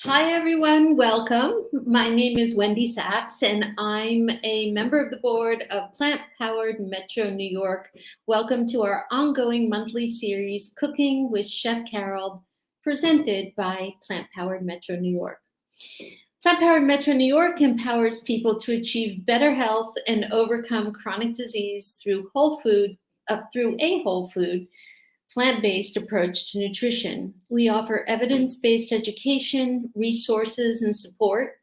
Hi, everyone. Welcome. My name is Wendy Sachs, and I'm a member of the board of Plant Powered Metro New York. Welcome to our ongoing monthly series, Cooking with Chef Carole, presented by Plant Powered Metro New York. Plant Powered Metro New York empowers people to achieve better health and overcome chronic disease through a whole food plant-based approach to nutrition. We offer evidence-based education, resources, and support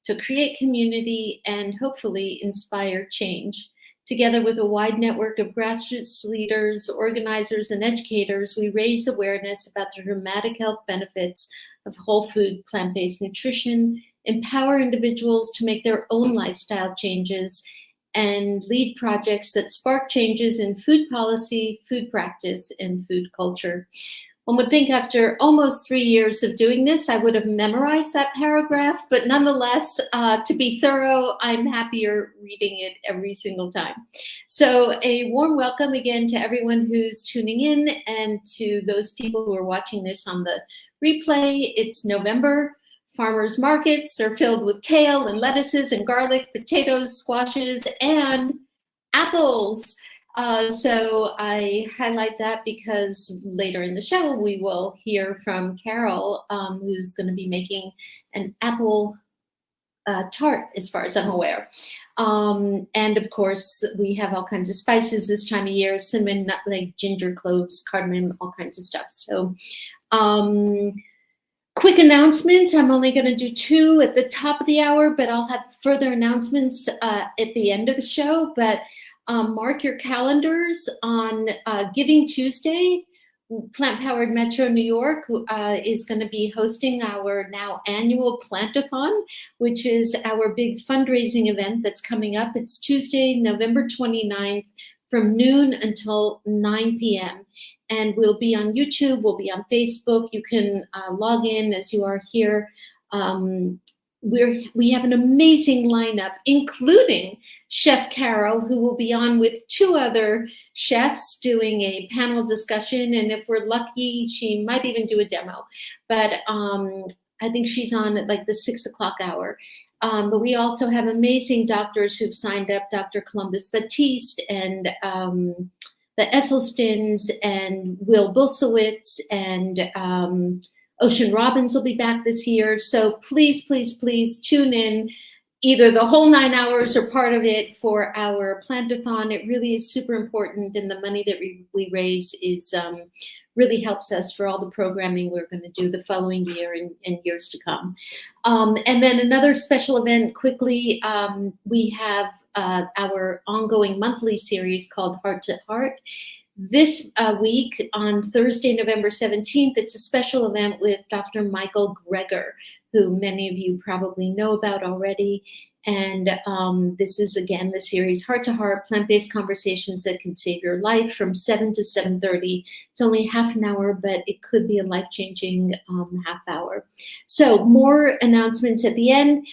to create community and hopefully inspire change. Together with a wide network of grassroots leaders, organizers, and educators, we raise awareness about the dramatic health benefits of whole food plant-based nutrition, empower individuals to make their own lifestyle changes, and lead projects that spark changes in food policy, food practice, and food culture. One would think after almost 3 years of doing this, I would have memorized that paragraph, but nonetheless, to be thorough, I'm happier reading it every single time. So a warm welcome again to everyone who's tuning in and to those people who are watching this on the replay. It's November. Farmers markets are filled with kale and lettuces and garlic, potatoes, squashes, and apples. So I highlight that because later in the show, we will hear from Carole, who's going to be making an apple tart, as far as I'm aware. And of course, we have all kinds of spices this time of year, cinnamon, nutmeg, ginger, cloves, cardamom, all kinds of stuff. So quick announcements. I'm only going to do 2 at the top of the hour, but I'll have further announcements at the end of the show. But mark your calendars on Giving Tuesday. Plant Powered Metro New York is going to be hosting our now annual Plantathon, which is our big fundraising event that's coming up. It's Tuesday, November 29th from noon until 9 p.m. And we'll be on YouTube, we'll be on Facebook. You can log in as you are here. We have an amazing lineup, including Chef Carole, who will be on with 2 other chefs doing a panel discussion. And if we're lucky, she might even do a demo. But I think she's on at like the 6 o'clock hour. But we also have amazing doctors who've signed up, Dr. Columbus Batiste and the Esselstyns and Will Bulsiewicz and Ocean Robbins will be back this year. So please, please, please tune in either the whole 9 hours or part of it for our Plantathon. It really is super important, and the money that we raise is really helps us for all the programming we're going to do the following year and years to come. And then another special event quickly, we have our ongoing monthly series called Heart to Heart. This week on Thursday, November 17th, it's a special event with Dr. Michael Greger, who many of you probably know about already. And this is, again, the series Heart to Heart, plant-based conversations that can save your life from 7 to 7:30. It's only half an hour, but it could be a life-changing half hour. So more announcements at the end.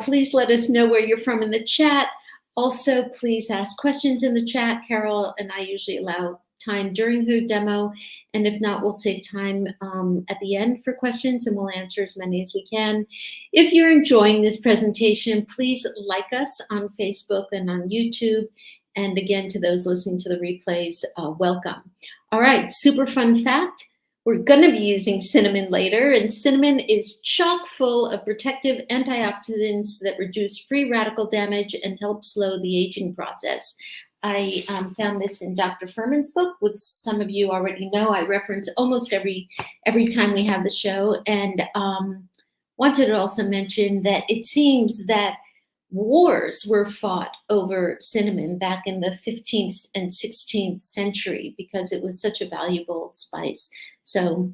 Please let us know where you're from in the chat. Also, please ask questions in the chat. Carole and I usually allow time during her demo, and if not, we'll save time at the end for questions, and we'll answer as many as we can. If you're enjoying this presentation, please like us on Facebook and on YouTube. And again, to those listening to the replays, welcome. All right, super fun fact. We're going to be using cinnamon later, and cinnamon is chock full of protective antioxidants that reduce free radical damage and help slow the aging process. I found this in Dr. Furman's book, which some of you already know. I reference almost every time we have the show, and wanted to also mention that it seems that wars were fought over cinnamon back in the 15th and 16th century because it was such a valuable spice. So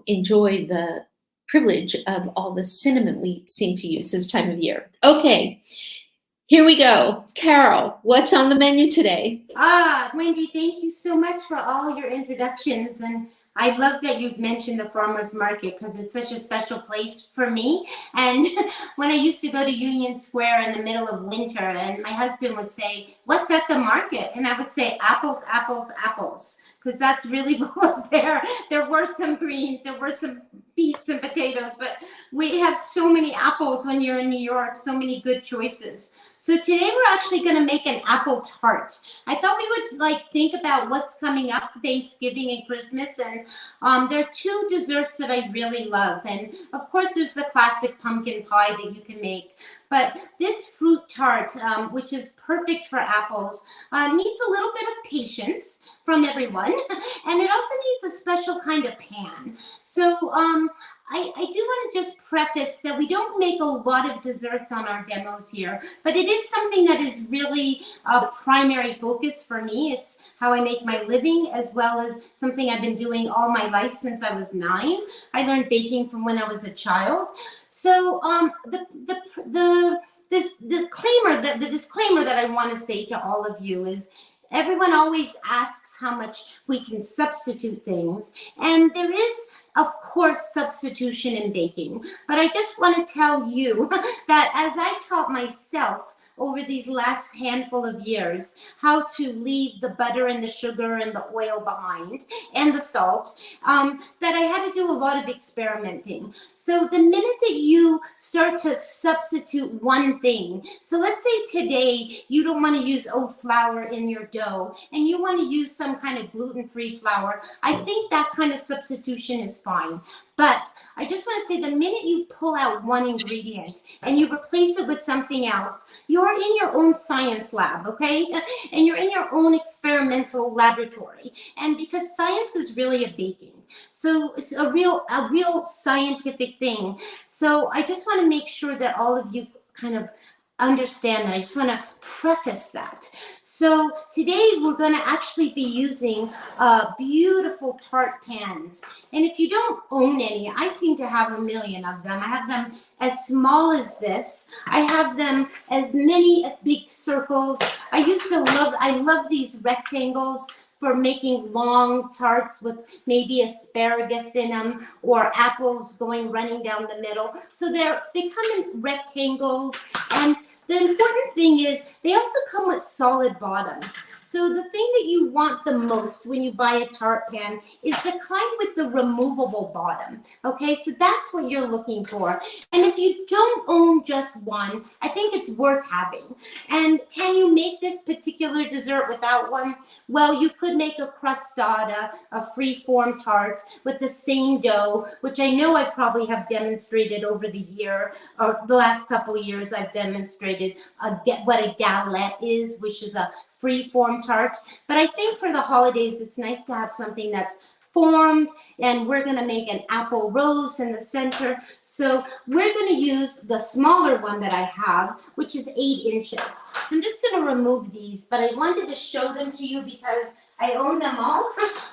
enjoy the privilege of all the cinnamon we seem to use this time of year. Okay, here we go. Carole, what's on the menu today? Wendy, thank you so much for all your introductions. And I love that you mentioned the farmer's market because it's such a special place for me. And when I used to go to Union Square in the middle of winter, and my husband would say, "What's at the market?" And I would say, "Apples, apples, apples." Because that's really what was there. There were some greens, there were some beets and potatoes, but we have so many apples when you're in New York, so many good choices. So today we're actually going to make an apple tart. I thought we would like think about what's coming up, Thanksgiving and Christmas, and there are two desserts that I really love. And of course there's the classic pumpkin pie that you can make, but this fruit tart, which is perfect for apples, needs a little bit of patience from everyone, and it also needs a special kind of pan. So I do want to just preface that we don't make a lot of desserts on our demos here, but it is something that is really a primary focus for me. It's how I make my living, as well as something I've been doing all my life since I was 9. I learned baking from when I was a child. So the disclaimer that I want to say to all of you is, everyone always asks how much we can substitute things, and there is, of course, substitution in baking. But I just want to tell you that as I taught myself over these last handful of years how to leave the butter and the sugar and the oil behind and the salt, that I had to do a lot of experimenting. So the minute that you start to substitute one thing, so let's say today you don't want to use oat flour in your dough and you want to use some kind of gluten-free flour, I think that kind of substitution is fine. But I just want to say, the minute you pull out one ingredient and you replace it with something else, you're in your own science lab, okay? And you're in your own experimental laboratory. And because science is really a baking, so it's a real scientific thing. So I just want to make sure that all of you kind of understand that. I just want to preface that. So today we're going to actually be using beautiful tart pans. And if you don't own any, I seem to have a million of them. I have them as small as this. I have them as many as big circles. I love these rectangles for making long tarts with maybe asparagus in them or apples running down the middle. So they come in rectangles, and the important thing is they also come with solid bottoms. So the thing that you want the most when you buy a tart pan is the kind with the removable bottom. Okay, so that's what you're looking for. And if you don't own just one, I think it's worth having. And can you make this particular dessert without one? Well, you could make a crostata, a free-form tart with the same dough, which I know I probably have demonstrated over the year, or the last couple of years I've demonstrated what a galette is, which is a free-form tart. But I think for the holidays, it's nice to have something that's formed, and we're going to make an apple rose in the center. So we're going to use the smaller one that I have, which is 8 inches. So I'm just going to remove these, but I wanted to show them to you because I own them all,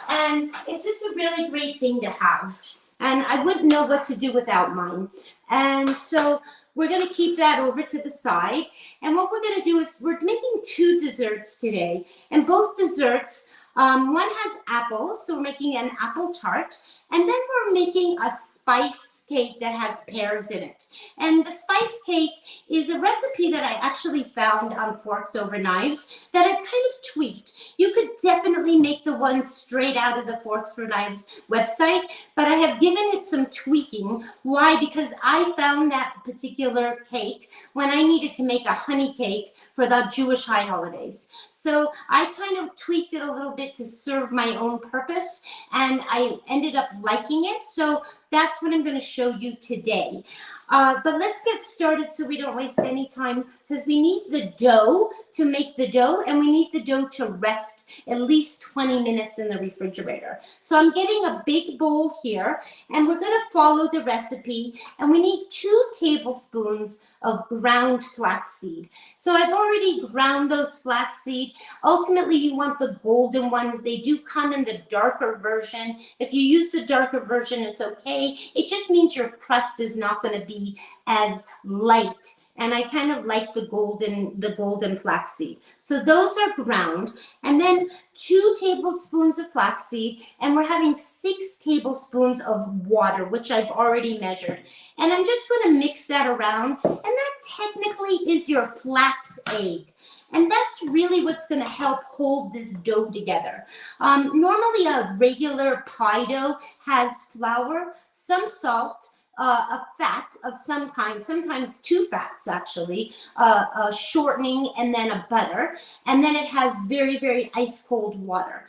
and it's just a really great thing to have. And I wouldn't know what to do without mine. And so we're going to keep that over to the side. And what we're going to do is we're making 2 desserts today. And both desserts, one has apples, so we're making an apple tart. And then we're making a spice cake that has pears in it. And the spice cake is a recipe that I actually found on Forks Over Knives that I've kind of tweaked. You could definitely make the one straight out of the Forks for Knives website, but I have given it some tweaking. Why? Because I found that particular cake when I needed to make a honey cake for the Jewish high holidays. So I kind of tweaked it a little bit to serve my own purpose, and I ended up liking it. So that's what I'm going to show you today. But let's get started so we don't waste any time, because we need the dough to make the dough, and we need the dough to rest at least 20 minutes in the refrigerator. So I'm getting a big bowl here, and we're going to follow the recipe, and we need 2 tablespoons of ground flaxseed. So I've already ground those flaxseed. Ultimately, you want the golden ones. They do come in the darker version. If you use the darker version, it's okay. It just means your crust is not going to be as light. And I kind of like the golden flaxseed. So those are ground. And then 2 tablespoons of flaxseed, and we're having 6 tablespoons of water, which I've already measured. And I'm just going to mix that around, and that technically is your flax egg. And that's really what's going to help hold this dough together. Normally, a regular pie dough has flour, some salt, a fat of some kind, sometimes two fats actually, a shortening, and then a butter, and then it has very, very ice cold water.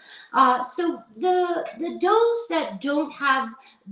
So the doughs that don't have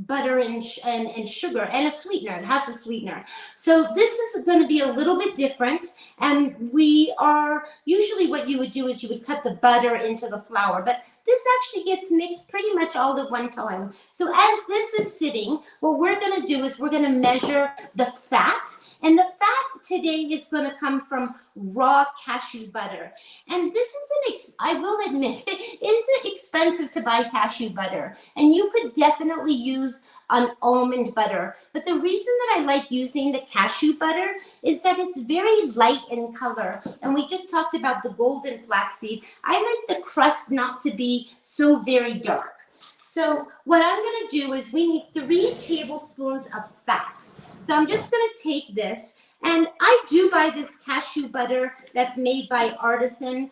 butter and sugar and a sweetener, it has a sweetener. So this is going to be a little bit different, and we are usually what you would do is you would cut the butter into the flour, but this actually gets mixed pretty much all at one time. So as this is sitting, what we're going to do is we're going to measure the fat. And the fat today is going to come from raw cashew butter. And this isn't, I will admit, it isn't expensive to buy cashew butter. And you could definitely use an almond butter. But the reason that I like using the cashew butter is that it's very light in color. And we just talked about the golden flaxseed. I like the crust not to be so very dark. So what I'm going to do is we need 3 tablespoons of fat. So I'm just going to take this, and I do buy this cashew butter that's made by Artisan.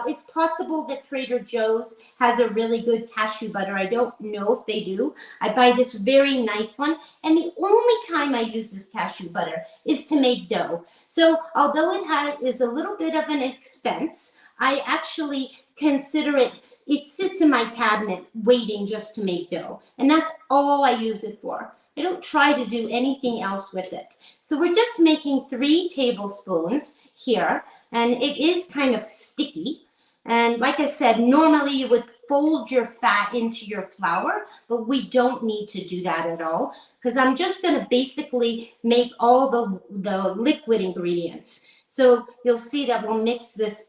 It's possible that Trader Joe's has a really good cashew butter. I don't know if they do. I buy this very nice one, and the only time I use this cashew butter is to make dough. So although it is a little bit of an expense, I actually consider it sits in my cabinet waiting just to make dough. And that's all I use it for. I don't try to do anything else with it. So we're just making 3 tablespoons here, and it is kind of sticky. And like I said, normally you would fold your fat into your flour, but we don't need to do that at all, because I'm just going to basically make all the liquid ingredients. So you'll see that we'll mix this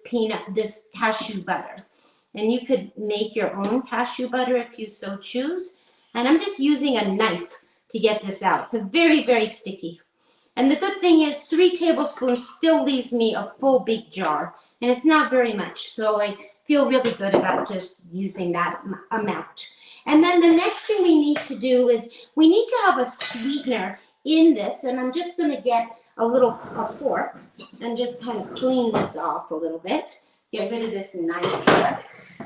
cashew butter. And you could make your own cashew butter if you so choose. And I'm just using a knife to get this out. It's very, very sticky. And the good thing is 3 tablespoons still leaves me a full big jar. And it's not very much. So I feel really good about just using that amount. And then the next thing we need to do is we need to have a sweetener in this. And I'm just going to get a fork and just kind of clean this off a little bit. Get rid of this knife here.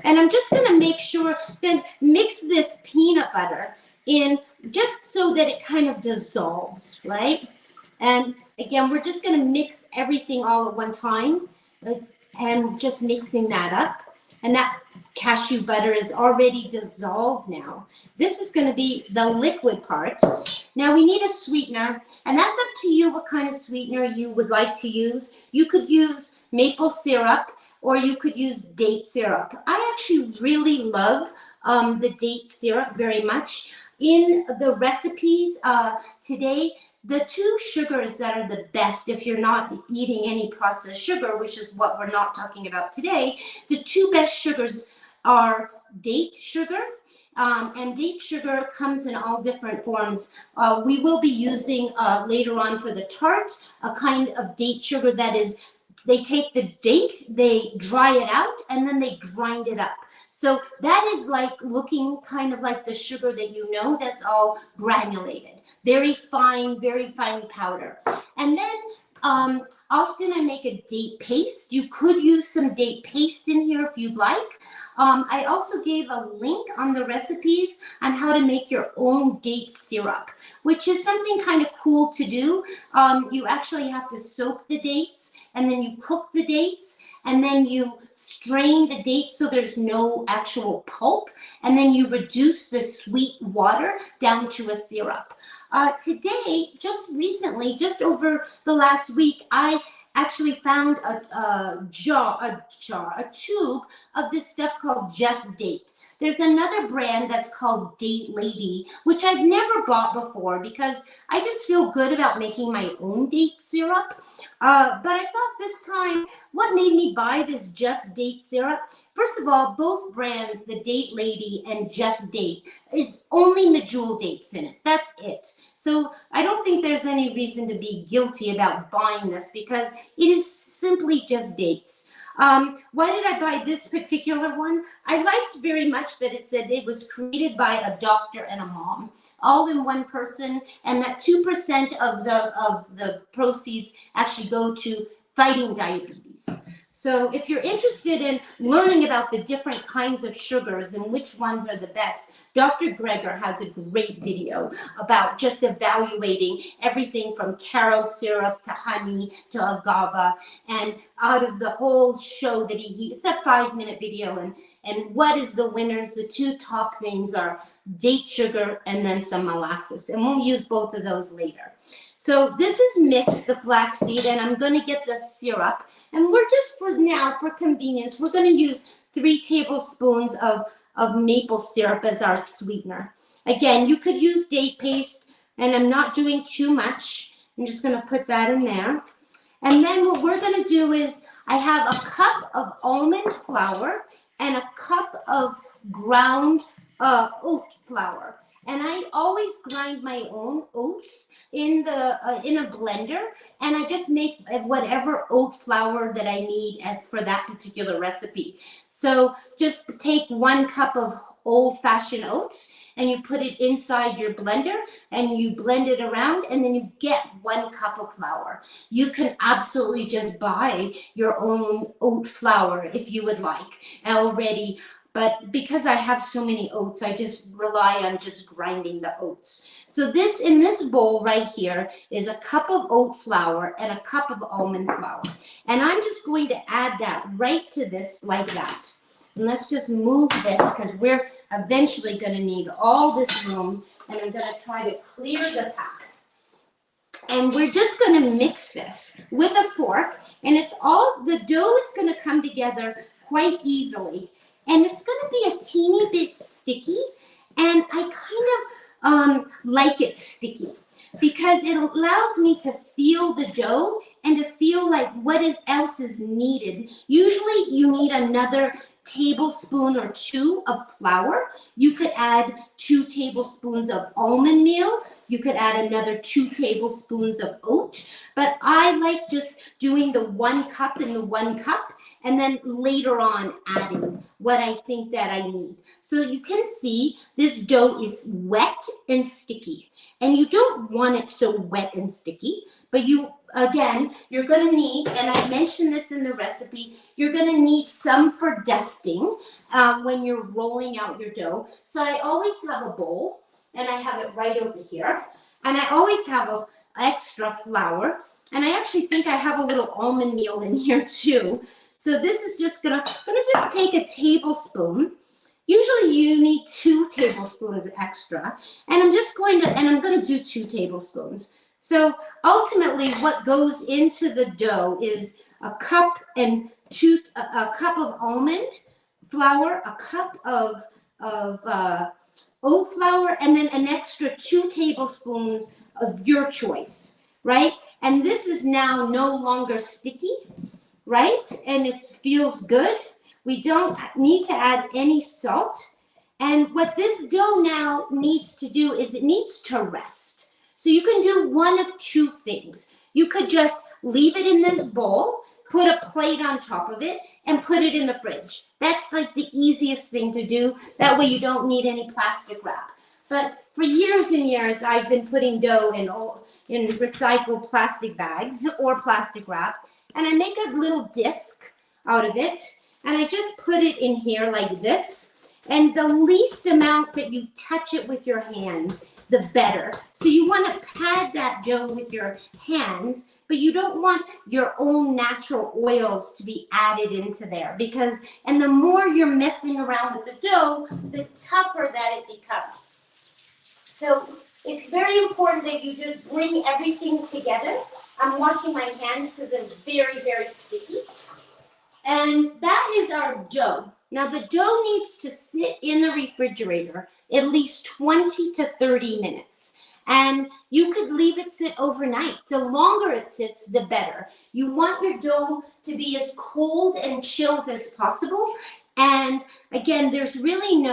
And I'm just going to make sure that mix this peanut butter in just so that it kind of dissolves, right? And again, we're just going to mix everything all at one time and just mixing that up. And that cashew butter is already dissolved now. This is going to be the liquid part. Now we need a sweetener, and that's up to you what kind of sweetener you would like to use. You could use maple syrup, or you could use date syrup. I actually really love the date syrup very much. In the recipes today, the 2 sugars that are the best, if you're not eating any processed sugar, which is what we're not talking about today, the 2 best sugars are date sugar. And date sugar comes in all different forms. We will be using later on for the tart, a kind of date sugar that is, they take the date, they dry it out, and then they grind it up. So that is like looking kind of like the sugar that you know, that's all granulated. Very fine powder. And then often I make a date paste. You could use some date paste in here if you'd like. I also gave a link on the recipes on how to make your own date syrup, which is something kind of cool to do. You actually have to soak the dates, and then you cook the dates, and then you strain the dates so there's no actual pulp, and then you reduce the sweet water down to a syrup. Today, just recently, just over the last week, I actually found a tube of this stuff called Just Date. There's another brand that's called Date Lady, which I've never bought before because I just feel good about making my own date syrup. But I thought this time, what made me buy this Just Date syrup? First of all, both brands, the Date Lady and Just Date, is only medjool dates in it. That's it. So I don't think there's any reason to be guilty about buying this because it is simply just dates. Why did I buy this particular one? I liked very much that it said it was created by a doctor and a mom, all in one person, and that 2% of the proceeds actually go to fighting diabetes. So if you're interested in learning about the different kinds of sugars and which ones are the best, Dr. Greger has a great video about just evaluating everything from Carole syrup to honey to agave, and out of the whole show that it's a 5-minute video, and what is the winners? The two top things are date sugar and then some molasses, and we'll use both of those later. So this is mixed, the flaxseed, and I'm going to get the syrup. And we're just, for now, for convenience, we're going to use 3 tablespoons of maple syrup as our sweetener. Again, you could use date paste, and I'm not doing too much. I'm just going to put that in there. And then what we're going to do is I have a cup of almond flour and a cup of ground oat flour. And I always grind my own oats in a blender, and I just make whatever oat flour that I need for that particular recipe. So just take 1 cup of old-fashioned oats, and you put it inside your blender, and you blend it around, and then you get 1 cup of flour. You can absolutely just buy your own oat flour if you would like already. But because I have so many oats, I just rely on just grinding the oats. So this, in this bowl right here, is a cup of oat flour and a cup of almond flour. And I'm just going to add that right to this like that. And let's just move this, because we're eventually going to need all this room. And I'm going to try to clear the path. And we're just going to mix this with a fork. And the dough is going to come together quite easily. And it's going to be a teeny bit sticky, and I kind of like it sticky because it allows me to feel the dough and to feel like what else is needed. Usually you need another tablespoon or 2 of flour. You could add 2 tablespoons of almond meal. You could add another 2 tablespoons of oat, but I like just doing the 1 cup and the 1 cup, and then later on adding what I think that I need. So you can see this dough is wet and sticky, and you don't want it so wet and sticky, but again, you're going to need, and I mentioned this in the recipe, you're going to need some for dusting when you're rolling out your dough. So I always have a bowl, and I have it right over here, and I always have an extra flour, and I actually think I have a little almond meal in here too. So this is just gonna just take a tablespoon. Usually you need 2 tablespoons extra, and I'm gonna do 2 tablespoons. So ultimately, what goes into the dough is a cup and a cup of almond flour, a cup of oat flour, and then an extra 2 tablespoons of your choice, right? And this is now no longer sticky, right? And it feels good. We don't need to add any salt. And what this dough now needs to do is it needs to rest. So you can do one of 2 things. You could just leave it in this bowl, put a plate on top of it, and put it in the fridge. That's like the easiest thing to do. That way you don't need any plastic wrap. But for years and years, I've been putting dough in recycled plastic bags or plastic wrap. And I make a little disc out of it, and I just put it in here like this. And the least amount that you touch it with your hands, the better. So you want to pad that dough with your hands, but you don't want your own natural oils to be added into there, and the more you're messing around with the dough, the tougher that it becomes. So it's very important that you just bring everything together. I'm washing my hands because they're very, very sticky. And that is our dough. Now the dough needs to sit in the refrigerator at least 20 to 30 minutes. And you could leave it sit overnight. The longer it sits, the better. You want your dough to be as cold and chilled as possible. And again, there's really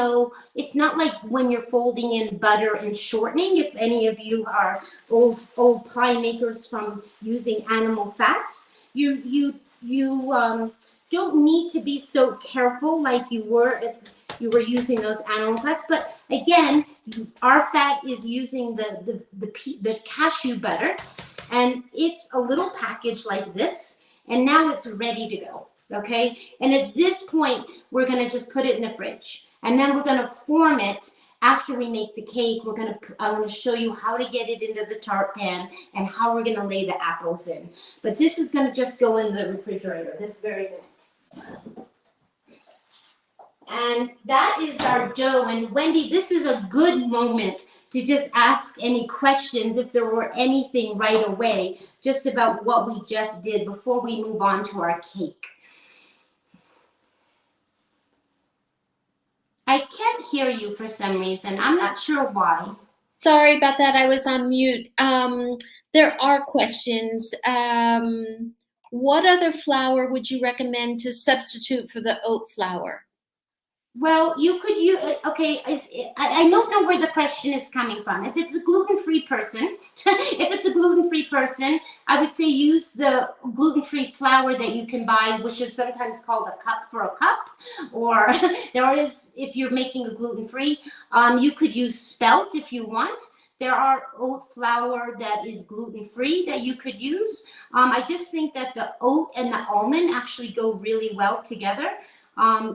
it's not like when you're folding in butter and shortening, if any of you are old pie makers from using animal fats, you don't need to be so careful like you were if you were using those animal fats. But again, our fat is using the cashew butter, and it's a little package like this, and now it's ready to go. Okay, and at this point, we're gonna just put it in the fridge, and then we're gonna form it after we make the cake. I'm gonna show you how to get it into the tart pan and how we're gonna lay the apples in. But this is gonna just go in the refrigerator this very minute. And that is our dough. And Wendy, this is a good moment to just ask any questions, if there were anything right away, just about what we just did before we move on to our cake. I can't hear you for some reason. I'm not sure why. Sorry about that. I was on mute. There are questions. What other flour would you recommend to substitute for the oat flour? Well, you could use, okay, I don't know where the question is coming from. If it's a gluten-free person, I would say use the gluten-free flour that you can buy, which is sometimes called a cup for a cup, or there is, if you're making a gluten-free, you could use spelt if you want. There are oat flour that is gluten-free that you could use. I just think that the oat and the almond actually go really well together.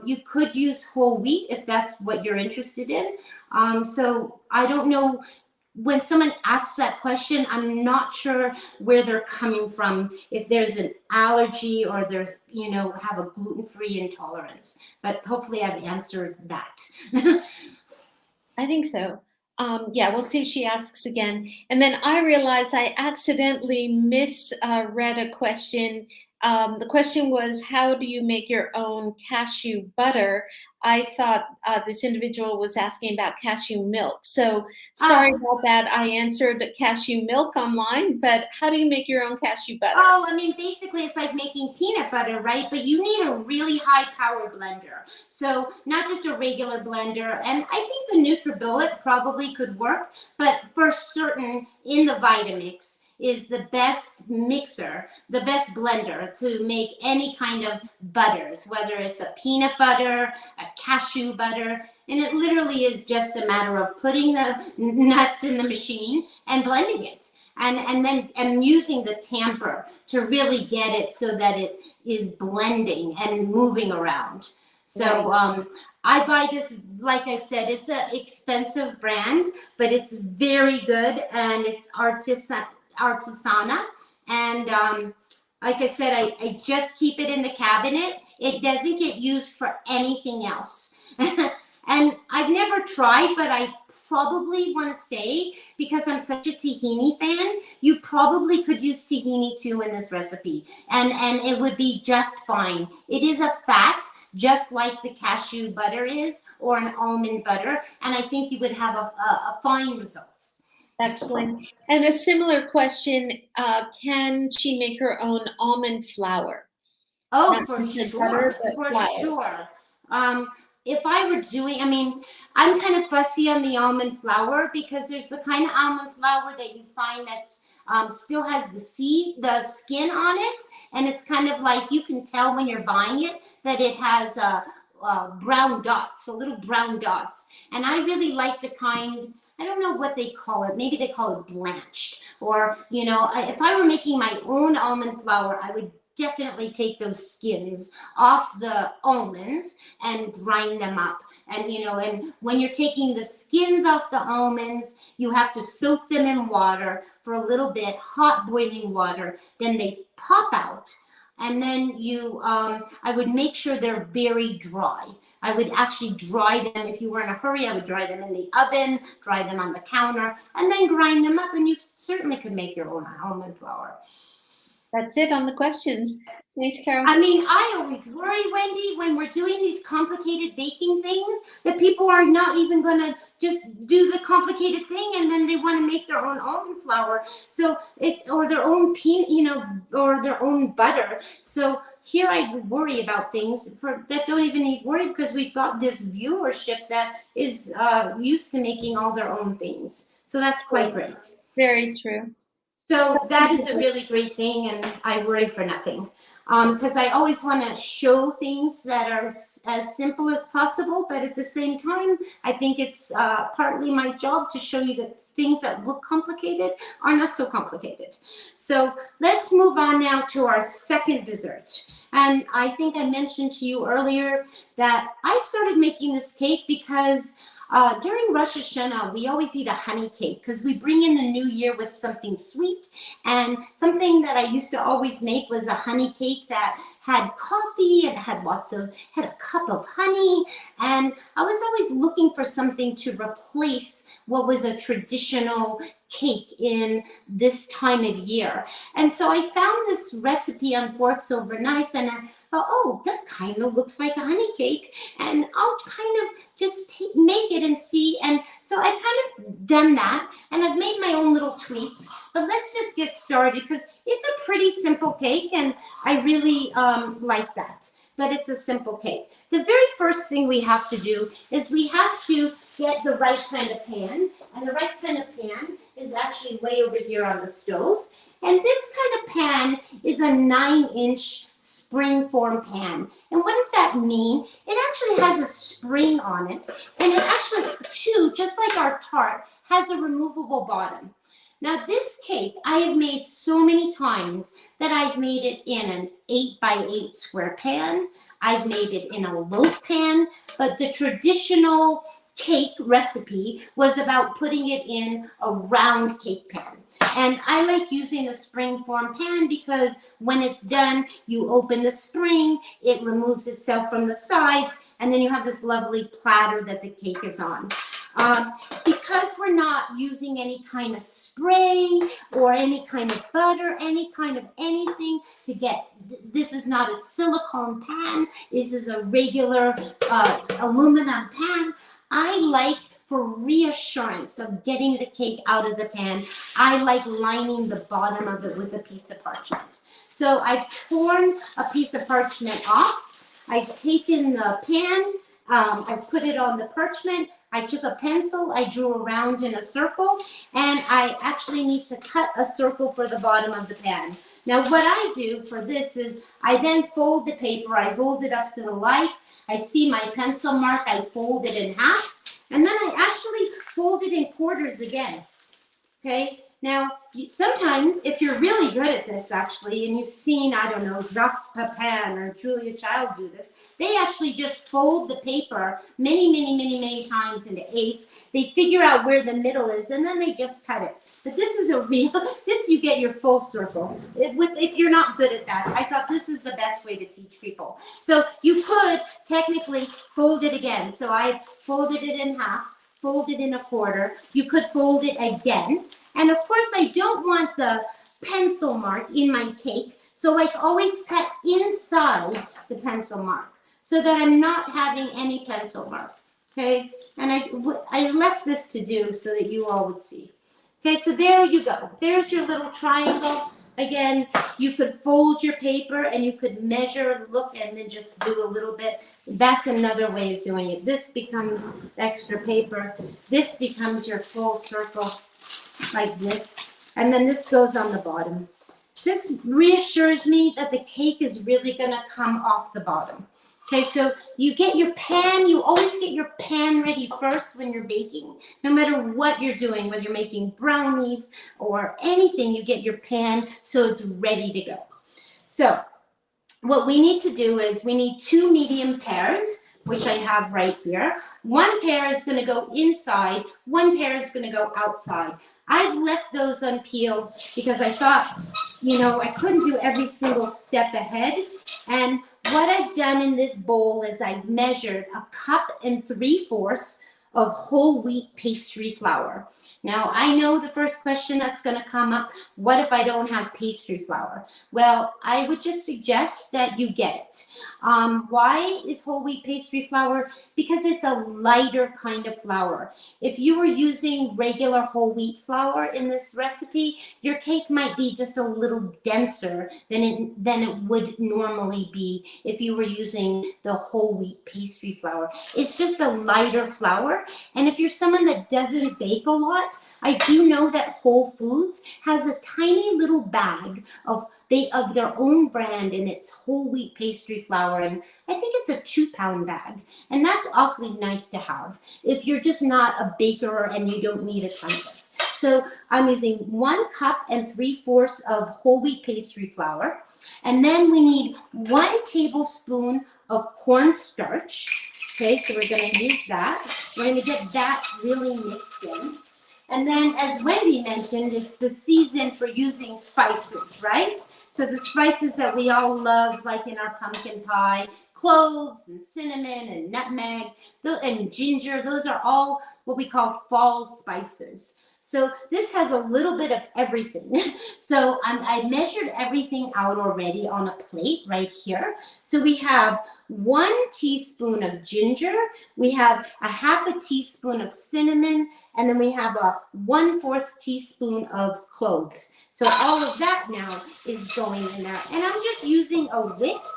You could use whole wheat if that's what you're interested in. So I don't know, when someone asks that question, I'm not sure where they're coming from, if there's an allergy or they're, have a gluten-free intolerance. But hopefully I've answered that. I think so. Yeah, we'll see if she asks again. And then I realized I accidentally misread a question. The question was, how do you make your own cashew butter? I thought this individual was asking about cashew milk. So sorry about that. I answered cashew milk online, but how do you make your own cashew butter? Oh, I mean, basically it's like making peanut butter, right? But you need a really high power blender. So not just a regular blender. And I think the NutriBullet probably could work, but for certain in the Vitamix is the best mixer, the best blender to make any kind of butters, whether it's a peanut butter, a cashew butter, and it literally is just a matter of putting the nuts in the machine and blending it. And then using the tamper to really get it so that it is blending and moving around. So I buy this, like I said, it's an expensive brand, but it's very good, and it's Artisana, and like I said, I just keep it in the cabinet. It doesn't get used for anything else. And I've never tried, but I probably want to say, because I'm such a tahini fan, you probably could use tahini too in this recipe, and it would be just fine. It is a fat, just like the cashew butter is, or an almond butter, and I think you would have a fine result. Excellent. And a similar question, can she make her own almond flour? Oh, Not for just sure, butter, but for flour. sure. If I were doing, I mean, I'm kind of fussy on the almond flour, because there's the kind of almond flour that you find that's still has the skin on it, and it's kind of like, you can tell when you're buying it that it has brown dots, little brown dots. And I really like the kind, I don't know what they call it, maybe they call it blanched, or, if I were making my own almond flour, I would definitely take those skins off the almonds and grind them up. And, and when you're taking the skins off the almonds, you have to soak them in water for a little bit, hot boiling water. Then they pop out. And then I would make sure they're very dry. I would actually dry them. If you were in a hurry, I would dry them in the oven, dry them on the counter, and then grind them up. And you certainly could make your own almond flour. That's it on the questions. Thanks, Carole. I mean, I always worry, Wendy, when we're doing these complicated baking things, that people are not even going to just do the complicated thing, and then they want to make their own almond flour. So or their own peanut, or their own butter. So here I worry about things that don't even need worry, because we've got this viewership that is used to making all their own things. So that's quite great. Very true. So that is a really great thing, and I worry for nothing. Because I always want to show things that are as simple as possible, but at the same time, I think it's partly my job to show you that things that look complicated are not so complicated. So let's move on now to our second dessert. And I think I mentioned to you earlier that I started making this cake because during Rosh Hashanah, we always eat a honey cake because we bring in the new year with something sweet. And something that I used to always make was a honey cake that had coffee and had had a cup of honey. And I was always looking for something to replace what was a traditional cake in this time of year. And so I found this recipe on Forks Over Knife, and I thought, oh, that kind of looks like a honey cake, and I'll kind of just make it and see. And so I've kind of done that, and I've made my own little tweaks. But let's just get started because it's a pretty simple cake, and I really like that. But it's a simple cake. The very first thing we have to do is we have to get the right kind of pan, and the right kind of pan is actually way over here on the stove. And this kind of pan is a 9-inch spring-form pan. And what does that mean? It actually has a spring on it, and it actually, too, just like our tart, has a removable bottom. Now this cake I have made so many times that I've made it in an 8x8 square pan. I've made it in a loaf pan, but the traditional cake recipe was about putting it in a round cake pan. And I like using the spring form pan because when it's done, you open the spring, it removes itself from the sides, and then you have this lovely platter that the cake is on. Because we're not using any kind of spray or any kind of butter, any kind of anything to get, this is not a silicone pan, this is a regular aluminum pan. I like, for reassurance of getting the cake out of the pan, I like lining the bottom of it with a piece of parchment. So I've torn a piece of parchment off, I've taken the pan, I've put it on the parchment, I took a pencil, I drew around in a circle, and I actually need to cut a circle for the bottom of the pan. Now what I do for this is I then fold the paper, I hold it up to the light, I see my pencil mark, I fold it in half, and then I actually fold it in quarters again, okay? Now, sometimes, if you're really good at this, actually, and you've seen, I don't know, Jacques Pepin or Julia Child do this, they actually just fold the paper many times into ace. They figure out where the middle is, and then they just cut it. But this is a real, this you get your full circle. If you're not good at that, I thought this is the best way to teach people. So you could technically fold it again. So I folded it in half, folded in a quarter. You could fold it again. And of course, I don't want the pencil mark in my cake, so I always cut inside the pencil mark so that I'm not having any pencil mark, okay? And I left this to do so that you all would see. Okay, so there you go. There's your little triangle. Again, you could fold your paper and you could measure, look, and then just do a little bit. That's another way of doing it. This becomes extra paper. This becomes your full circle, like this, and then this goes on the bottom. This reassures me that the cake is really going to come off the bottom. Okay, so you get your pan, you always get your pan ready first when you're baking. No matter what you're doing, whether you're making brownies or anything, you get your pan so it's ready to go. So what we need to do is we need 2 medium pears, which I have right here. 1 pear is going to go inside, 1 pear is going to go outside. I've left those unpeeled because I thought, you know, I couldn't do every single step ahead. And what I've done in this bowl is I've measured 1 3/4 cups of whole wheat pastry flour. Now, I know the first question that's going to come up, what if I don't have pastry flour? Well, I would just suggest that you get it. Why is whole wheat pastry flour? Because it's a lighter kind of flour. If you were using regular whole wheat flour in this recipe, your cake might be just a little denser than it would normally be if you were using the whole wheat pastry flour. It's just a lighter flour. And if you're someone that doesn't bake a lot, I do know that Whole Foods has a tiny little bag of their own brand, and it's whole wheat pastry flour, and I think it's a 2-pound bag, and that's awfully nice to have if you're just not a baker and you don't need a ton of it. So I'm using 1 cup and 3/4 of whole wheat pastry flour. And then we need 1 tablespoon of cornstarch. Okay, so we're going to use that. We're going to get that really mixed in. And then, as Wendy mentioned, it's the season for using spices, right? So the spices that we all love, like in our pumpkin pie, cloves and cinnamon and nutmeg and ginger, those are all what we call fall spices. So this has a little bit of everything. So I measured everything out already on a plate right here. So we have 1 teaspoon of ginger, we have a 1/2 teaspoon of cinnamon, and then we have a 1/4 teaspoon of cloves. So all of that now is going in there. And I'm just using a whisk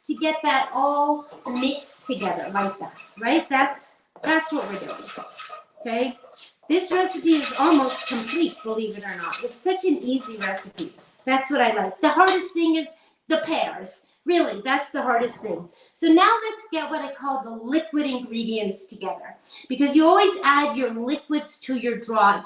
to get that all mixed together like that, right? That's what we're doing, okay? This recipe is almost complete, believe it or not. It's such an easy recipe. That's what I like. The hardest thing is the pears. Really, that's the hardest thing. So now let's get what I call the liquid ingredients together, because you always add your liquids to your dry,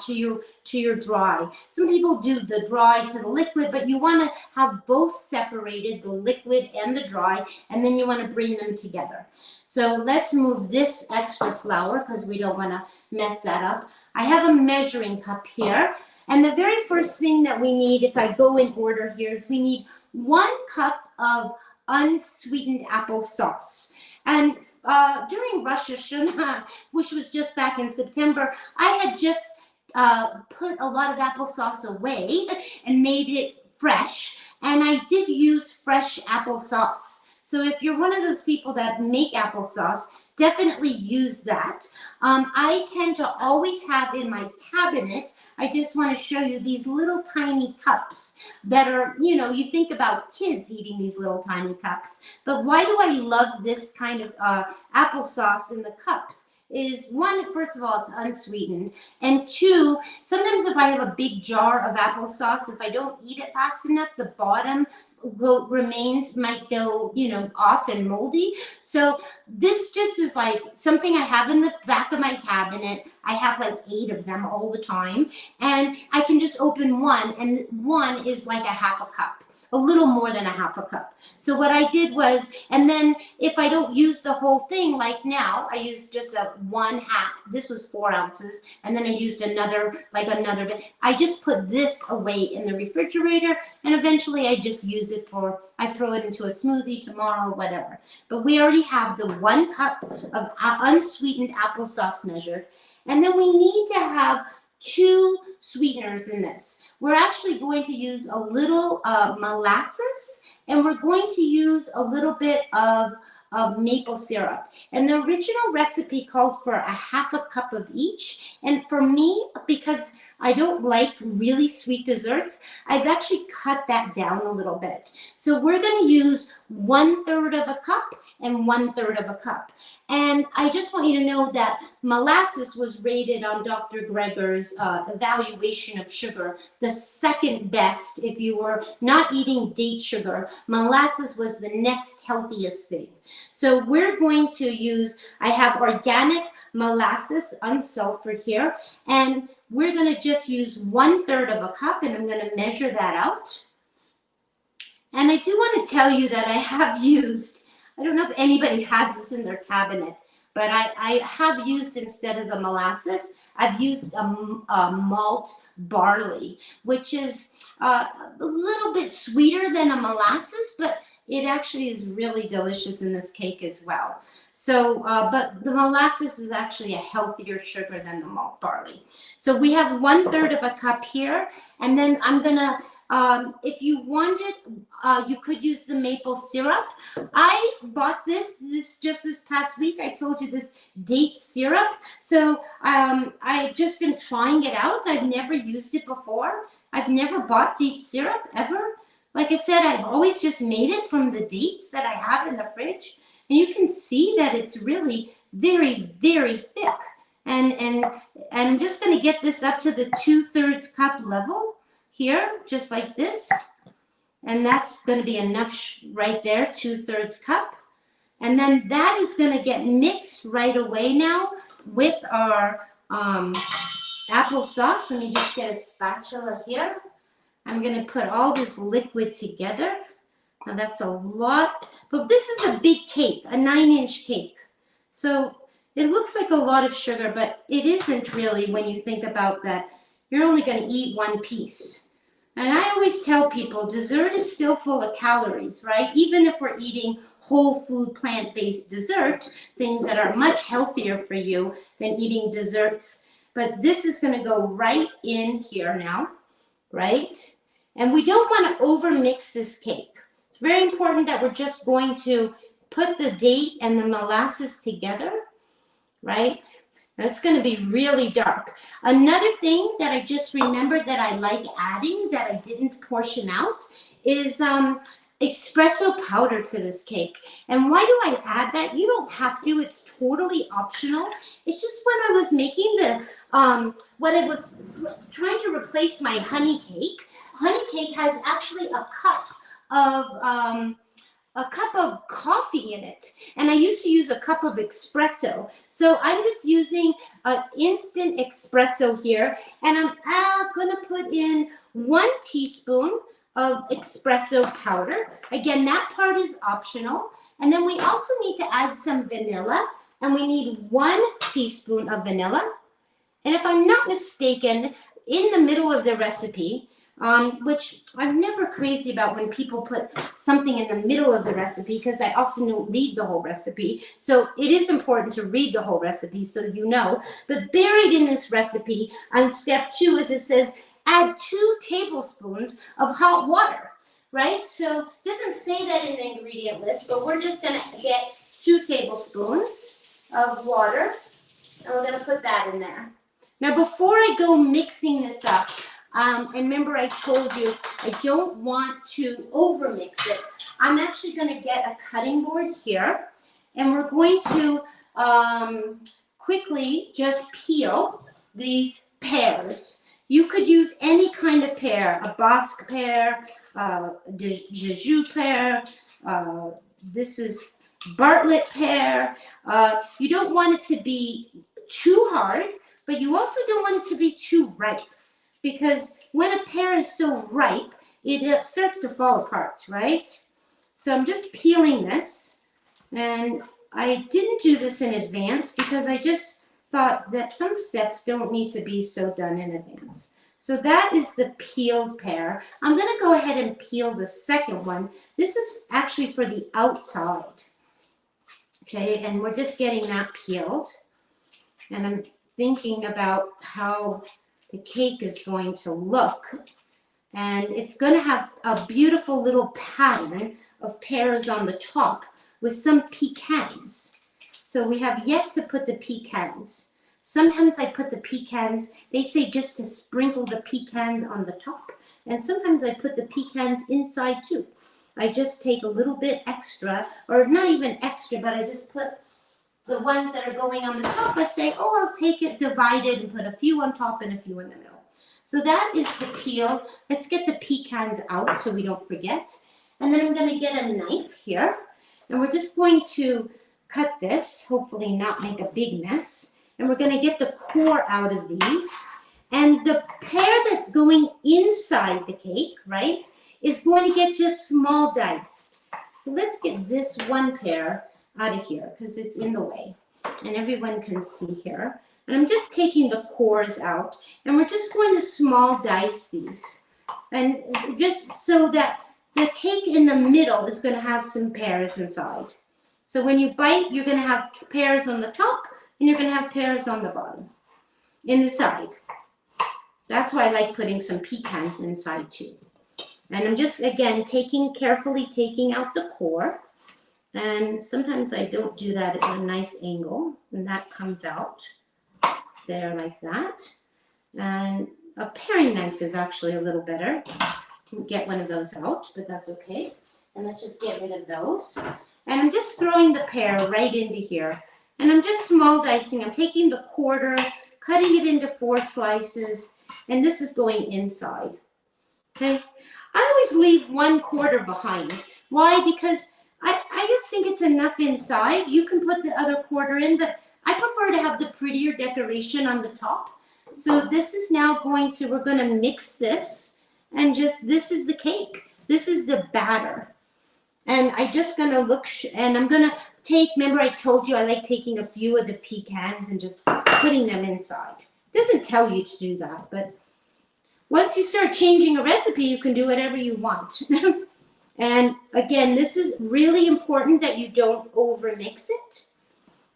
Some people do the dry to the liquid, but you want to have both separated, the liquid and the dry, and then you want to bring them together. So let's move this extra flour because we don't want to mess that up. I have a measuring cup here, and the very first thing that we need, if I go in order here, is we need 1 cup of unsweetened applesauce. And during Rosh Hashanah, which was just back in September, I had just put a lot of applesauce away and made it fresh. And I did use fresh applesauce. So if you're one of those people that make applesauce, definitely use that. I tend to always have in my cabinet, I just want to show you these little tiny cups that are, you think about kids eating these little tiny cups. But why do I love this kind of applesauce in the cups? Is 1, first of all, it's unsweetened. And 2, sometimes if I have a big jar of applesauce, if I don't eat it fast enough, the bottom might go, off and moldy. So this just is like something I have in the back of my cabinet. I have like 8 of them all the time. And I can just open one, and one is like a 1/2 cup. A little more than a 1/2 cup. So what I did was, and then if I don't use the whole thing, like now, I used just a 1/2. This was 4 ounces, and then I used another bit. I just put this away in the refrigerator, and eventually I just use it I throw it into a smoothie tomorrow, whatever. But we already have the 1 cup of unsweetened applesauce measured, and then we need to have 2 sweeteners in this. We're actually going to use a little molasses, and we're going to use a little bit of maple syrup. And the original recipe called for a 1/2 cup of each. And for me, because I don't like really sweet desserts, I've actually cut that down a little bit. So we're going to use 1/3 of a cup and 1/3 of a cup. And I just want you to know that molasses was rated on Dr. Greger's evaluation of sugar the 2nd best. If you were not eating date sugar, molasses was the next healthiest thing. So we're going to use, I have organic molasses unsulfured here, and we're going to just use 1/3 of a cup, and I'm going to measure that out. And I do want to tell you that I have used, I don't know if anybody has this in their cabinet, but I have used, instead of the molasses, I've used a malt barley, which is a little bit sweeter than a molasses, but it actually is really delicious in this cake as well. So, but the molasses is actually a healthier sugar than the malt barley. So we have 1/3 of a cup here, and then I'm gonna, if you wanted, you could use the maple syrup. I bought this just this past week. I told you, this date syrup. So I just am trying it out. I've never used it before. I've never bought date syrup ever. Like I said, I've always just made it from the dates that I have in the fridge. And you can see that it's really very, very thick. And I'm just going to get this up to the 2/3 cup level here, just like this. And that's going to be enough right there, 2/3 cup. And then that is going to get mixed right away now with our applesauce. Let me just get a spatula here. I'm gonna put all this liquid together. Now that's a lot, but this is a big cake, a 9-inch cake. So it looks like a lot of sugar, but it isn't really when you think about that. You're only gonna eat one piece. And I always tell people dessert is still full of calories, right? Even if we're eating whole food, plant-based dessert, things that are much healthier for you than eating desserts. But this is gonna go right in here now, right? And we don't wanna over-mix this cake. It's very important that we're just going to put the date and the molasses together, right? It's going to be really dark. Another thing that I just remembered that I like adding that I didn't portion out is espresso powder to this cake. And why do I add that? You don't have to. It's totally optional. It's just when I was making the, when I was trying to replace my honey cake has actually a cup of coffee in it, and I used to use a cup of espresso. So I'm just using an instant espresso here, and I'm gonna put in 1 teaspoon of espresso powder. Again, that part is optional. And then we also need to add some vanilla, and we need 1 teaspoon of vanilla. And if I'm not mistaken, in the middle of the recipe, which I'm never crazy about when people put something in the middle of the recipe, because I often don't read the whole recipe. So it is important to read the whole recipe so you know. But buried in this recipe on step 2 is it says add 2 tablespoons of hot water, right? So it doesn't say that in the ingredient list, but we're just going to get 2 tablespoons of water, and we're going to put that in there. Now, before I go mixing this up, and remember I told you I don't want to over mix it. I'm actually going to get a cutting board here, and we're going to quickly just peel these pears. You could use any kind of pear, a Basque pear, Jeju pear, this is Bartlett pear. You don't want it to be too hard, but you also don't want it to be too ripe. Because when a pear is so ripe, it starts to fall apart, right? So I'm just peeling this, and I didn't do this in advance because I just thought that some steps don't need to be so done in advance. So that is the peeled pear. I'm going to go ahead and peel the second one. This is actually for the outside. Okay, and we're just getting that peeled. And I'm thinking about how the cake is going to look, and it's going to have a beautiful little pattern of pears on the top with some pecans. So we have yet to put the pecans. Sometimes I put the pecans, they say just to sprinkle the pecans on the top, and sometimes I put the pecans inside too. I just take a little bit extra, or not even extra, but I just put the ones that are going on the top. I say, oh, I'll take it divided and put a few on top and a few in the middle. So that is the peel. Let's get the pecans out so we don't forget. And then I'm going to get a knife here, and we're just going to cut this, hopefully not make a big mess. And we're going to get the core out of these. And the pear that's going inside the cake, right, is going to get just small diced. So let's get this one pear out of here because it's in the way, and everyone can see here. And I'm just taking the cores out, and we're just going to small dice these, and just so that the cake in the middle is going to have some pears inside. So when you bite, you're going to have pears on the top, and you're going to have pears on the bottom, in the side. That's why I like putting some pecans inside too. And I'm just, again, carefully taking out the core. And sometimes I don't do that at a nice angle, and that comes out there like that. And a paring knife is actually a little better. You can get one of those out, but that's okay. And let's just get rid of those. And I'm just throwing the pear right into here. And I'm just small dicing. I'm taking the quarter, cutting it into 4 slices, and this is going inside. Okay? I always leave 1/4 behind. Why? Because I just think it's enough inside. You can put the other quarter in, but I prefer to have the prettier decoration on the top. So this is now we're going to mix this, and this is the cake. This is the batter. And I'm just going to and I'm going to remember I told you I like taking a few of the pecans and just putting them inside. It doesn't tell you to do that, but once you start changing a recipe, you can do whatever you want. And again, this is really important that you don't overmix it.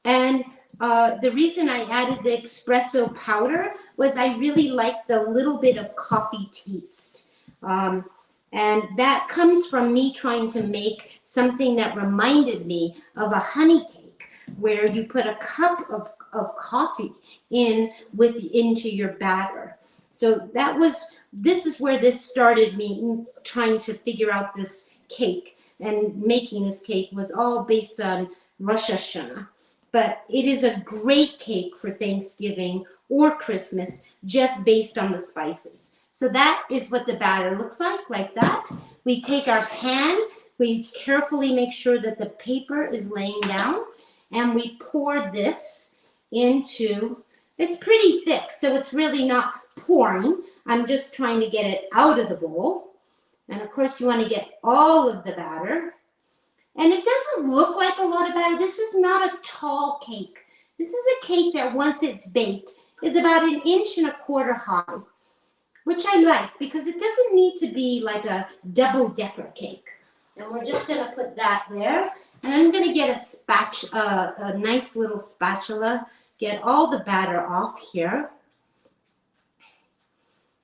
And the reason I added the espresso powder was I really like the little bit of coffee taste. And that comes from me trying to make something that reminded me of a honey cake, where you put a cup of coffee into your batter. So this is where this started me trying to figure out this cake, and making this cake was all based on Rosh Hashanah. But it is a great cake for Thanksgiving or Christmas, just based on the spices. So that is what the batter looks like that. We take our pan, we carefully make sure that the paper is laying down, and we pour this into, it's pretty thick, so it's really not pouring. I'm just trying to get it out of the bowl. And of course you want to get all of the batter. And it doesn't look like a lot of batter. This is not a tall cake. This is a cake that once it's baked is about 1.25 inches high, which I like because it doesn't need to be like a double-decker cake. And we're just going to put that there. And I'm going to get a nice little spatula, get all the batter off here.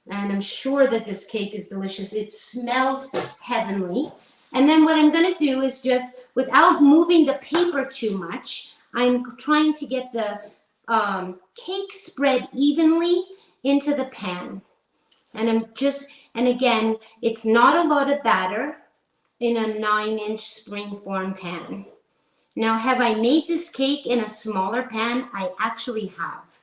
And I'm sure that this cake is delicious. It smells heavenly. And then what I'm going to do is just, without moving the paper too much, I'm trying to get the cake spread evenly into the pan. And again, it's not a lot of batter in a 9-inch springform pan. Now, have I made this cake in a smaller pan? I actually have.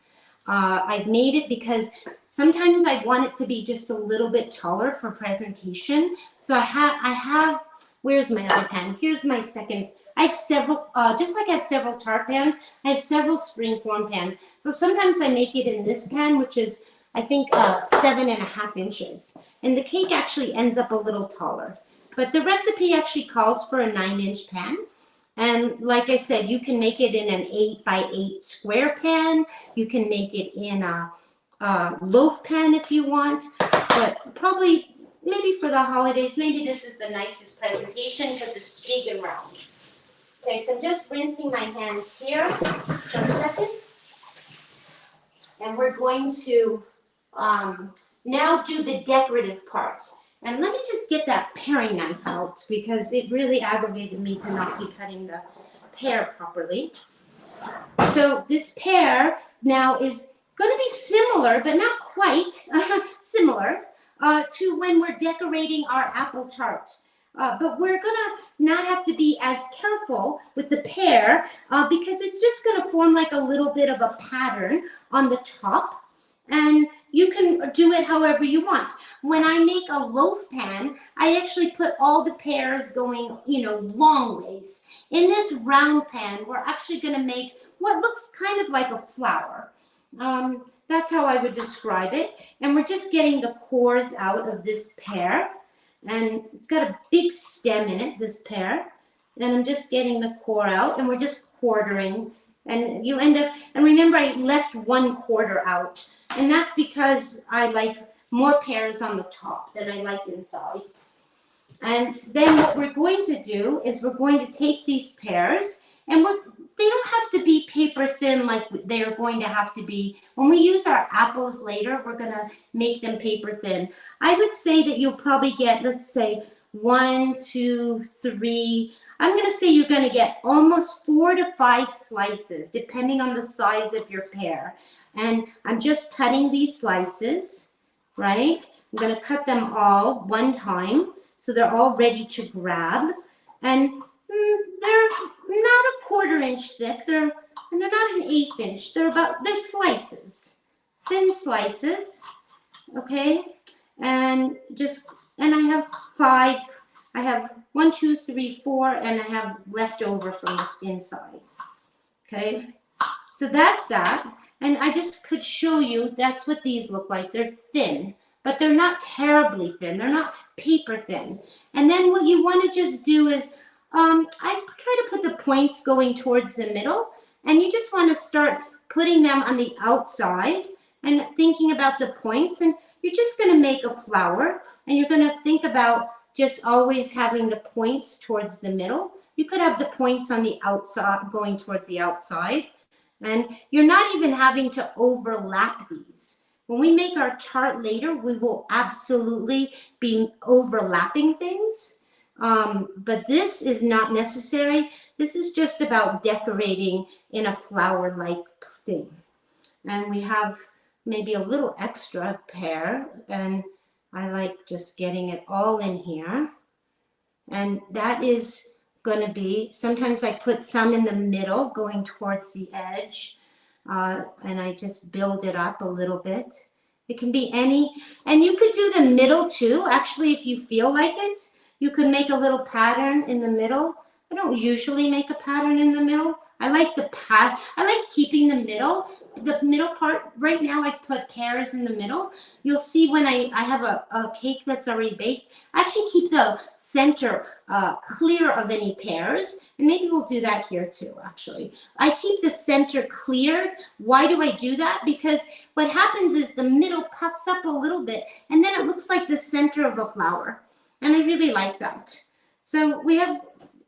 I've made it because sometimes I want it to be just a little bit taller for presentation. So I have, where's my other pan? Here's my second. I have several, just like I have several tart pans, I have several springform pans. So sometimes I make it in this pan, which is, I think, 7.5 inches. And the cake actually ends up a little taller. But the recipe actually calls for a 9-inch pan. And like I said, you can make it in an 8x8 square pan. You can make it in a loaf pan if you want. But probably, maybe for the holidays, maybe this is the nicest presentation because it's big and round. Okay, so I'm just rinsing my hands here for a second. And we're going to now do the decorative part. And let me just get that paring knife out because it really aggravated me to not be cutting the pear properly. So this pear now is going to be similar, but not quite similar to when we're decorating our apple tart. But we're going to not have to be as careful with the pear because it's just going to form like a little bit of a pattern on the top. And you can do it however you want. When I make a loaf pan, I actually put all the pears going, long ways. In this round pan, we're actually going to make what looks kind of like a flower. That's how I would describe it. And we're just getting the cores out of this pear. And it's got a big stem in it, this pear. And I'm just getting the core out, and we're just quartering. And you end up, and remember I left 1/4 out. And that's because I like more pears on the top than I like inside. And then what we're going to do is we're going to take these pears, and they don't have to be paper thin like they're going to have to be. When we use our apples later, we're going to make them paper thin. I would say that you'll probably get, let's say, 1, 2, 3. I'm going to say you're going to get almost 4 to 5 slices, depending on the size of your pear. And I'm just cutting these slices, right? I'm going to cut them all one time, so they're all ready to grab. And they're not a 1/4 inch thick. They're not an 1/8 inch. They're slices, thin slices. Okay, and I have 5. I have 1, 2, 3, 4, and I have leftover from this inside. Okay, so that's that. And I just could show you, that's what these look like. They're thin, but they're not terribly thin. They're not paper thin. And then what you want to just do is, I try to put the points going towards the middle, and you just want to start putting them on the outside and thinking about the points, and you're just going to make a flower, and you're going to think about just always having the points towards the middle. You could have the points on the outside going towards the outside, and you're not even having to overlap these. When we make our tart later, we will absolutely be overlapping things, but this is not necessary. This is just about decorating in a flower-like thing. And we have maybe a little extra pear, and I like just getting it all in here. And that is going to be, sometimes I put some in the middle going towards the edge, and I just build it up a little bit. It can be any, and you could do the middle too. Actually, if you feel like it, you could make a little pattern in the middle. I don't usually make a pattern in the middle. I like the I like keeping the middle part. Right now I've put pears in the middle. You'll see when I have a cake that's already baked, I actually keep the center clear of any pears. And maybe we'll do that here too, actually. I keep the center cleared. Why do I do that? Because what happens is the middle puffs up a little bit, and then it looks like the center of a flower. And I really like that. So we have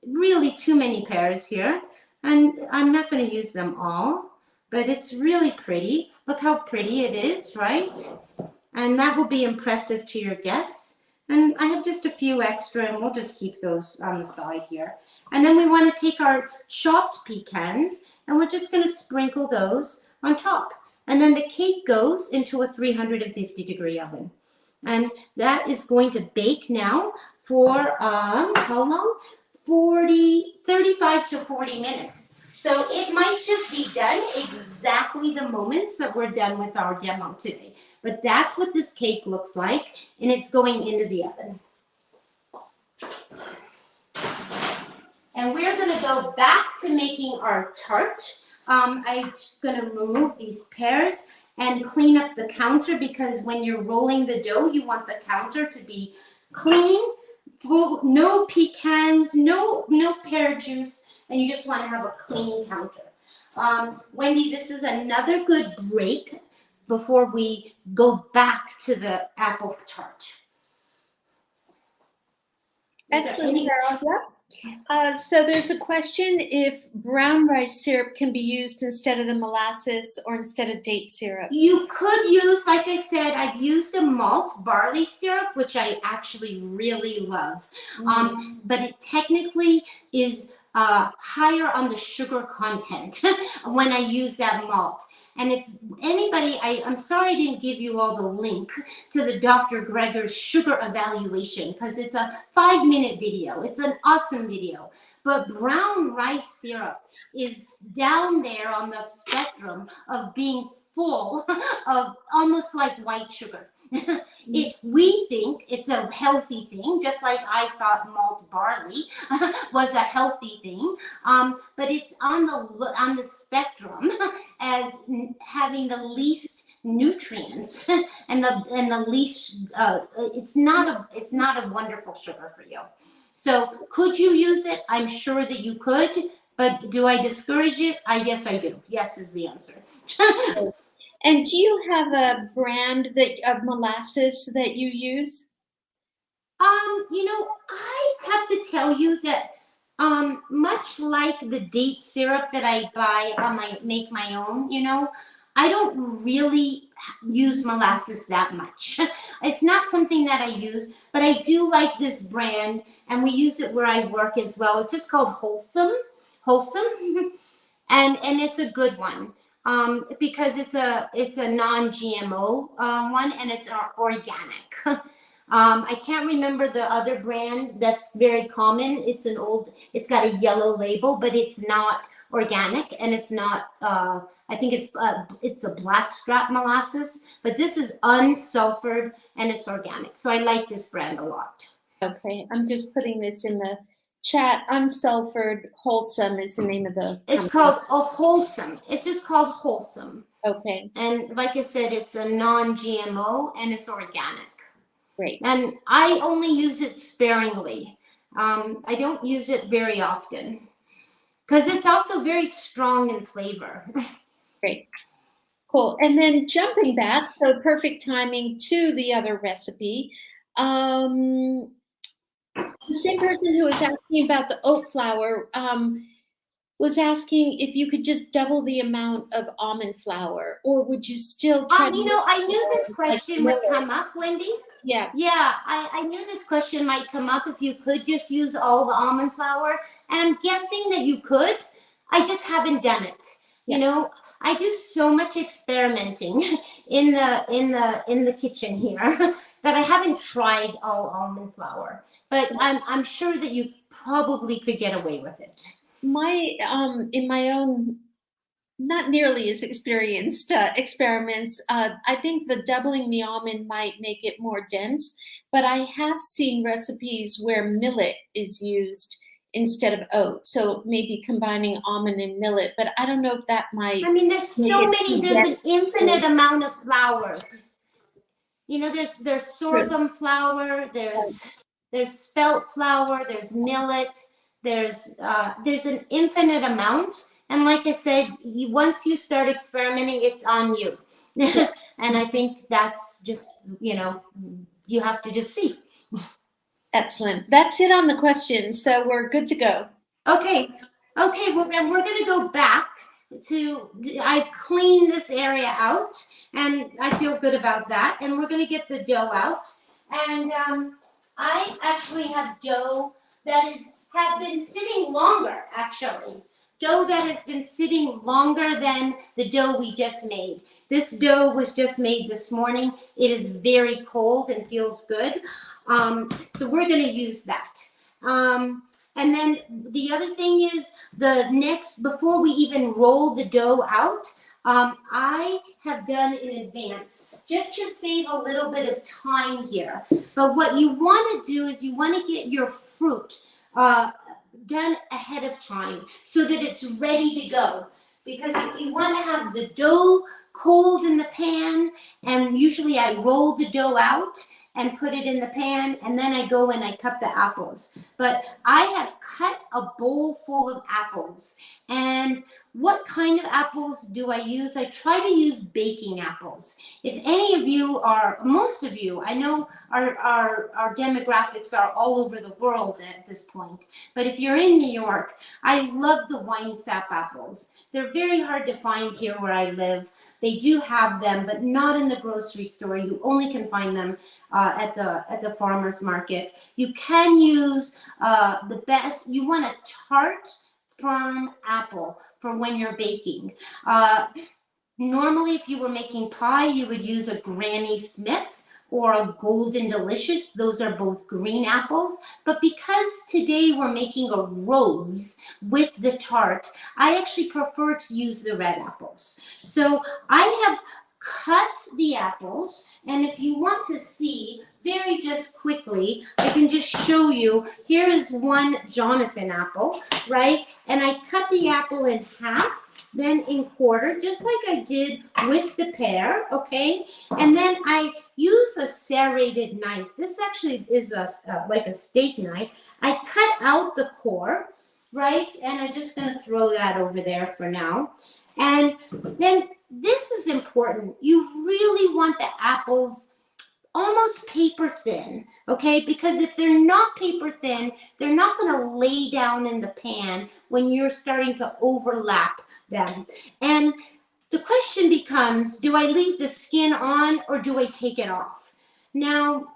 really too many pears here. And I'm not going to use them all, but it's really pretty. Look how pretty it is, right? And that will be impressive to your guests. And I have just a few extra, and we'll just keep those on the side here. And then we want to take our chopped pecans, and we're just going to sprinkle those on top. And then the cake goes into a 350-degree oven. And that is going to bake now for, how long? 35 to 40 minutes. So it might just be done exactly the moments that we're done with our demo today. But that's what this cake looks like, and it's going into the oven. And we're going to go back to making our tart. I'm going to remove these pears and clean up the counter, because when you're rolling the dough, you want the counter to be clean, full, no pecans, no pear juice, and you just want to have a clean counter. Wendy, this is another good break before we go back to the apple tart. Excellent, Carole. Yep. So there's a question if brown rice syrup can be used instead of the molasses or instead of date syrup. You could use, like I said, I've used a malt barley syrup, which I actually really love. But it technically is higher on the sugar content when I use that malt. And if anybody, I'm sorry I didn't give you all the link to the Dr. Greger's sugar evaluation, because it's a 5-minute video. It's an awesome video. But brown rice syrup is down there on the spectrum of being full of almost like white sugar. We think it's a healthy thing, just like I thought malt barley was a healthy thing, but it's on the spectrum as having the least nutrients and the least. It's not a wonderful sugar for you. So could you use it? I'm sure that you could, but do I discourage it? Yes, I do. Yes is the answer. And do you have a brand of molasses that you use? I have to tell you that much like the date syrup that I buy make my own, I don't really use molasses that much. It's not something that I use, but I do like this brand, and we use it where I work as well. It's just called Wholesome, and it's a good one. Because it's a non-GMO one, and it's organic. I can't remember the other brand that's very common. It's got a yellow label, but it's not organic, and it's not. I think it's a blackstrap molasses, but this is unsulfured and it's organic. So I like this brand a lot. Okay, I'm just putting this in the chat. Unsulfured Wholesome is the name of the company. It's called Wholesome. It's just called Wholesome. Okay, And like I said, it's a non-GMO and it's organic. great. And I only use it sparingly. I don't use it very often because it's also very strong in flavor. Great. Cool. And then jumping back, so perfect timing to the other recipe. Um, the same person who was asking about the oat flour was asking if you could just double the amount of almond flour, or would you still try to You make know, I it knew this more like question would millet? come up, Wendy. Yeah, Yeah, I knew this question might come up if you could just use all the almond flour. And I'm guessing that you could. I just haven't done it. You yeah. know, I do so much experimenting in the kitchen here that I haven't tried all almond flour. But I'm sure that you probably could get away with it. My in my own not nearly as experienced experiments, I think the doubling the almond might make it more dense, but I have seen recipes where millet is used instead of oat. So maybe combining almond and millet, but I don't know if that might I mean, there's make so it many, too there's dense. an infinite amount of flour. You know, there's True. sorghum flour, there's spelt flour, there's millet, there's an infinite amount. And like I said, once you start experimenting, it's on you. Yeah. And I think that's just, you have to just see. Excellent. That's it on the questions. So we're good to go. Okay. Okay. Well, then we're going to go back to, I've cleaned this area out and I feel good about that. And we're going to get the dough out. And I actually have dough that have been sitting longer, actually. Dough that has been sitting longer than the dough we just made. This dough was just made this morning. It is very cold and feels good. So we're going to use that. And then the other thing is before we even roll the dough out, I have done in advance just to save a little bit of time here. But what you want to do is you want to get your fruit done ahead of time so that it's ready to go. Because you want to have the dough cold in the pan, and usually I roll the dough out and put it in the pan, and then I go and I cut the apples. But I have cut a bowl full of apples. And what kind of apples do I use? I try to use baking apples. If any of you most of you, I know our demographics are all over the world at this point, but if you're in New York, I love the wine sap apples. They're very hard to find here where I live. They do have them, but not in the grocery store. You only can find them at the farmer's market. You can use the best. You want a tart, firm apple for when you're baking. Normally, if you were making pie, you would use a Granny Smith or a Golden Delicious. Those are both green apples. But because today we're making a rose with the tart, I actually prefer to use the red apples. So I have cut the apples, and if you want to see very just quickly, I can just show you. Here is one Jonathan apple, right? And I cut the apple in half, then in quarter, just like I did with the pear, okay? And then I use a serrated knife. This actually is like a steak knife. I cut out the core, right? And I'm just going to throw that over there for now. And then this is important. You really want the apples almost paper thin, okay? Because if they're not paper thin, they're not going to lay down in the pan when you're starting to overlap them. And the question becomes, do I leave the skin on or do I take it off? Now,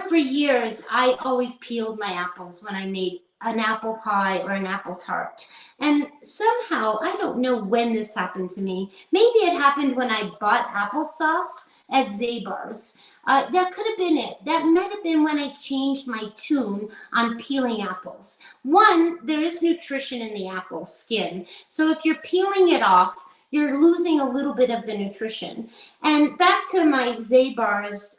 for years, I always peeled my apples when I made an apple pie or an apple tart. And somehow, I don't know when this happened to me. Maybe it happened when I bought applesauce at Zabar's. That could have been it. That might have been when I changed my tune on peeling apples. One, there is nutrition in the apple skin. So if you're peeling it off, you're losing a little bit of the nutrition. And back to my Zabar's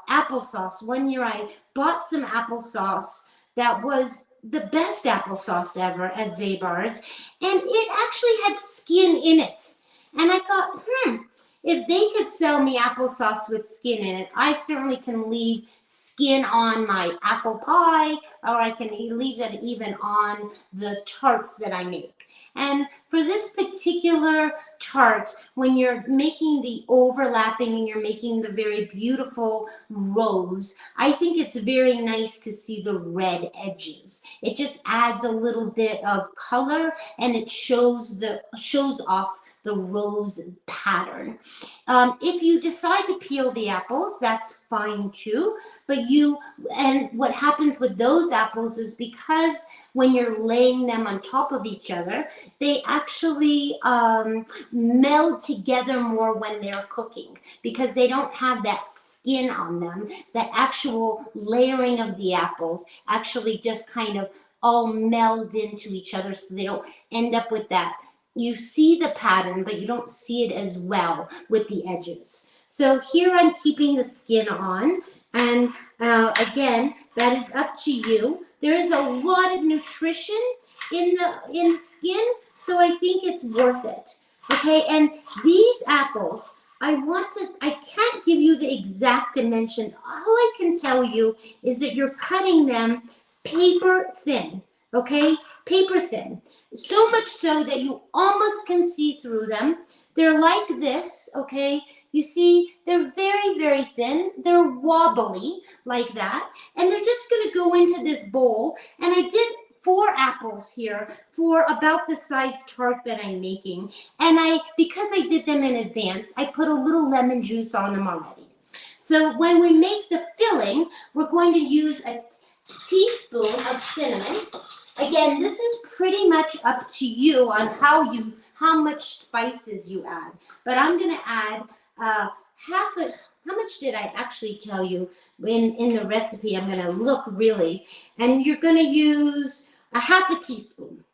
applesauce. One year I bought some applesauce that was the best applesauce ever at Zabar's. And it actually had skin in it. And I thought, if they could sell me applesauce with skin in it, I certainly can leave skin on my apple pie, or I can leave it even on the tarts that I make. And for this particular tart, when you're making the overlapping and you're making the very beautiful rows, I think it's very nice to see the red edges. It just adds a little bit of color, and it shows off the rose pattern. If you decide to peel the apples, that's fine too. And what happens with those apples is, because when you're laying them on top of each other, they actually meld together more when they're cooking, because they don't have that skin on them. The actual layering of the apples actually just kind of all meld into each other, so they don't end up with that. You see the pattern, but you don't see it as well with the edges. So here I'm keeping the skin on, and again, that is up to you. There is a lot of nutrition in the skin, so I think it's worth it. Okay, and these apples, I can't give you the exact dimension. All I can tell you is that you're cutting them paper thin, okay? Paper thin. So much so that you almost can see through them. They're like this, okay? You see, they're very, very thin. They're wobbly like that. And they're just going to go into this bowl. And I did 4 apples here for about the size tart that I'm making. And because I did them in advance, I put a little lemon juice on them already. So when we make the filling, we're going to use a teaspoon of cinnamon. Again, this is pretty much up to you on how much spices you add. But I'm going to add how much did I actually tell you in the recipe? I'm going to look really. And you're going to use a half a teaspoon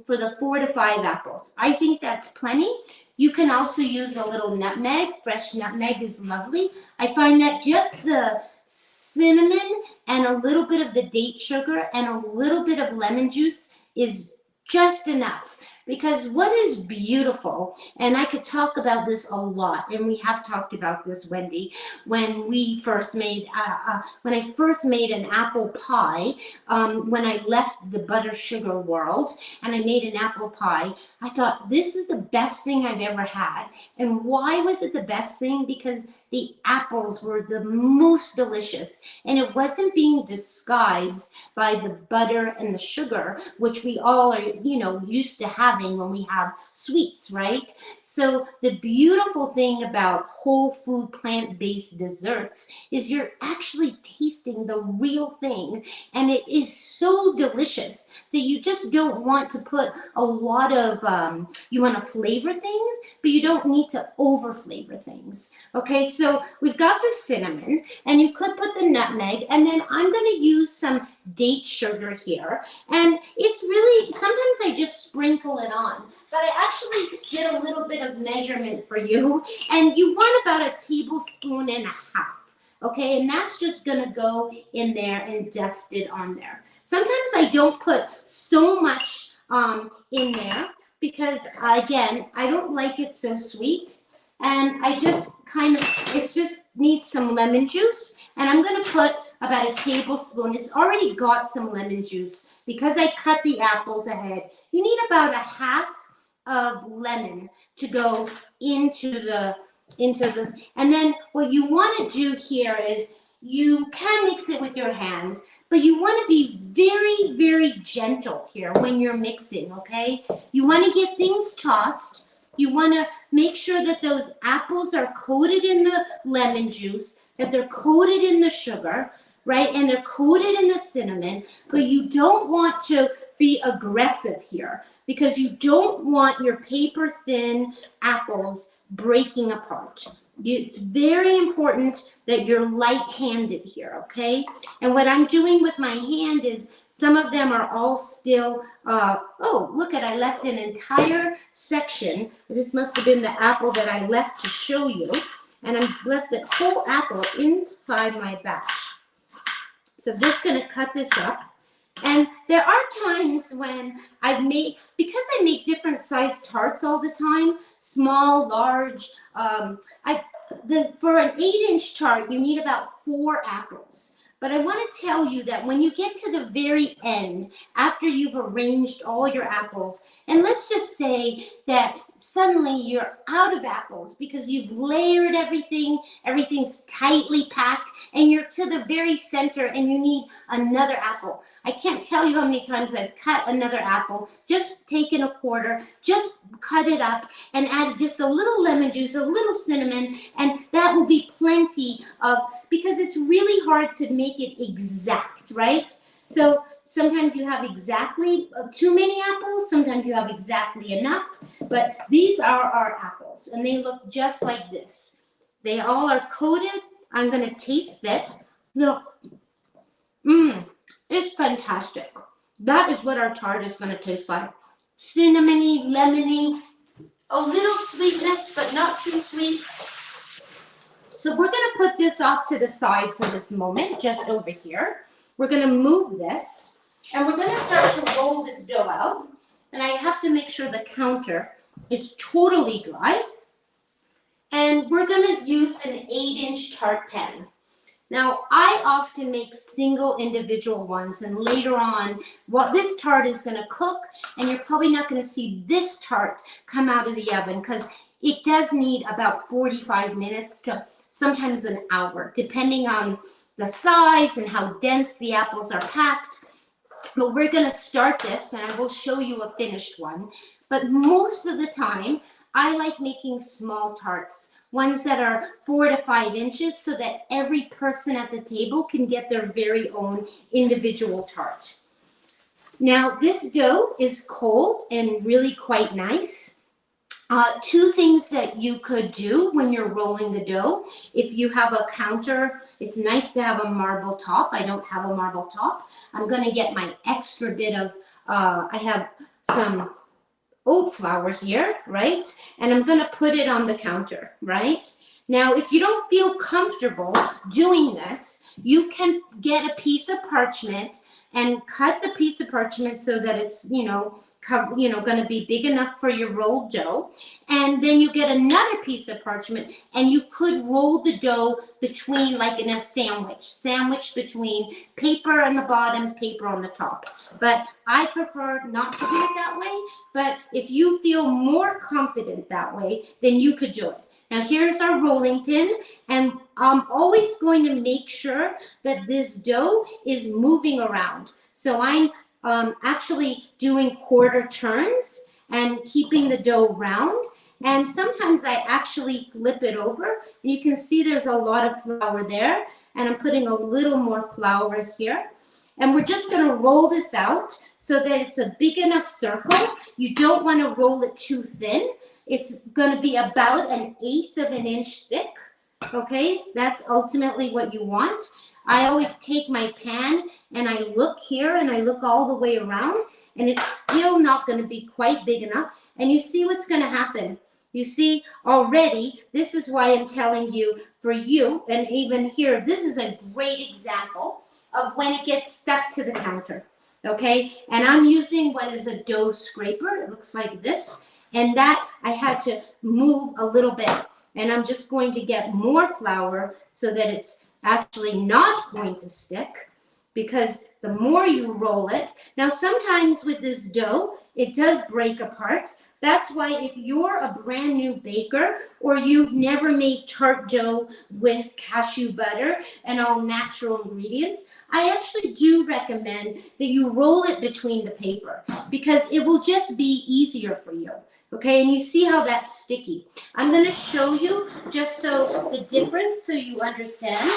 for the 4 to 5 apples. I think that's plenty. You can also use a little nutmeg. Fresh nutmeg is lovely. I find that just the cinnamon and a little bit of the date sugar and a little bit of lemon juice is just enough. Because what is beautiful, and I could talk about this a lot, and we have talked about this, Wendy, when I first made an apple pie, when I left the butter sugar world, and I made an apple pie, I thought, this is the best thing I've ever had. And why was it the best thing? Because the apples were the most delicious, and it wasn't being disguised by the butter and the sugar, which we all are, used to having when we have sweets, right? So the beautiful thing about whole food plant-based desserts is you're actually tasting the real thing, and it is so delicious that you just don't want to put a lot of, you want to flavor things, but you don't need to over flavor things. Okay, so we've got the cinnamon, and you could put the nutmeg, and then I'm going to use some date sugar here. And it's really, sometimes I just sprinkle it on, but I actually did a little bit of measurement for you, and you want about a tablespoon and a half. Okay, and that's just going to go in there and dust it on there. Sometimes I don't put so much in there because, again, I don't like it so sweet. And I just it just needs some lemon juice. And I'm going to put about a tablespoon. It's already got some lemon juice because I cut the apples ahead. You need about a half of lemon to go into the, and then what you want to do here is you can mix it with your hands, but you want to be very, very gentle here when you're mixing, okay? You want to get things tossed. You want to make sure that those apples are coated in the lemon juice, that they're coated in the sugar, right? And they're coated in the cinnamon, but you don't want to be aggressive here because you don't want your paper thin apples breaking apart. It's very important that you're light-handed here, okay? And what I'm doing with my hand is some of them are all still, oh, look at, I left an entire section. This must have been the apple that I left to show you. And I left the whole apple inside my batch. So this is going to cut this up. And there are times when because I make different sized tarts all the time, small, large. For an 8-inch tart, you need about 4 apples. But I want to tell you that when you get to the very end, after you've arranged all your apples, and let's just say that suddenly you're out of apples because you've layered everything, everything's tightly packed, and you're to the very center and you need another apple. I can't tell you how many times I've cut another apple, just taken a quarter, just cut it up and added just a little lemon juice, a little cinnamon, and that will be plenty of, because it's really hard to make it exact, right? So sometimes you have exactly too many apples, sometimes you have exactly enough, but these are our apples and they look just like this. They all are coated. I'm gonna taste it. Look, it's fantastic. That is what our tart is gonna taste like. Cinnamony, lemony, a little sweetness, but not too sweet. So we're gonna put this off to the side for this moment, just over here. We're gonna move this, and we're gonna start to roll this dough out. And I have to make sure the counter is totally dry. And we're gonna use an 8-inch tart pan. Now, I often make single individual ones, and later on, this tart is gonna cook, and you're probably not gonna see this tart come out of the oven, because it does need about 45 minutes to sometimes an hour, depending on the size and how dense the apples are packed. But we're gonna start this, and I will show you a finished one. But most of the time, I like making small tarts, ones that are 4 to 5 inches, so that every person at the table can get their very own individual tart. Now, this dough is cold and really quite nice. 2 things that you could do when you're rolling the dough. If you have a counter, it's nice to have a marble top. I don't have a marble top. I'm going to get my extra bit of, I have some oat flour here, right? And I'm going to put it on the counter, right? Now, if you don't feel comfortable doing this, you can get a piece of parchment and cut the piece of parchment so that it's, going to be big enough for your rolled dough. And then you get another piece of parchment, and you could roll the dough between, like in a sandwich between paper on the bottom, paper on the top. But I prefer not to do it that way. But if you feel more confident that way, then you could do it. Now here's our rolling pin, and I'm always going to make sure that this dough is moving around. So I'm actually doing quarter turns and keeping the dough round. And sometimes I actually flip it over. And you can see there's a lot of flour there. And I'm putting a little more flour here. And we're just going to roll this out so that it's a big enough circle. You don't want to roll it too thin. It's going to be about 1/8 of an inch thick. Okay, that's ultimately what you want. I always take my pan and I look here and I look all the way around, and it's still not going to be quite big enough. And you see what's going to happen. You see already, this is why I'm telling you, for you, and even here, this is a great example of when it gets stuck to the counter. Okay, and I'm using what is a dough scraper. It looks like this, and that I had to move a little bit. And I'm just going to get more flour so that it's actually not going to stick, because the more you roll it, now sometimes with this dough, it does break apart. That's why if you're a brand new baker, or you've never made tart dough with cashew butter and all natural ingredients, I actually do recommend that you roll it between the paper, because it will just be easier for you. Okay, and you see how that's sticky. I'm going to show you just so the difference, so you understand.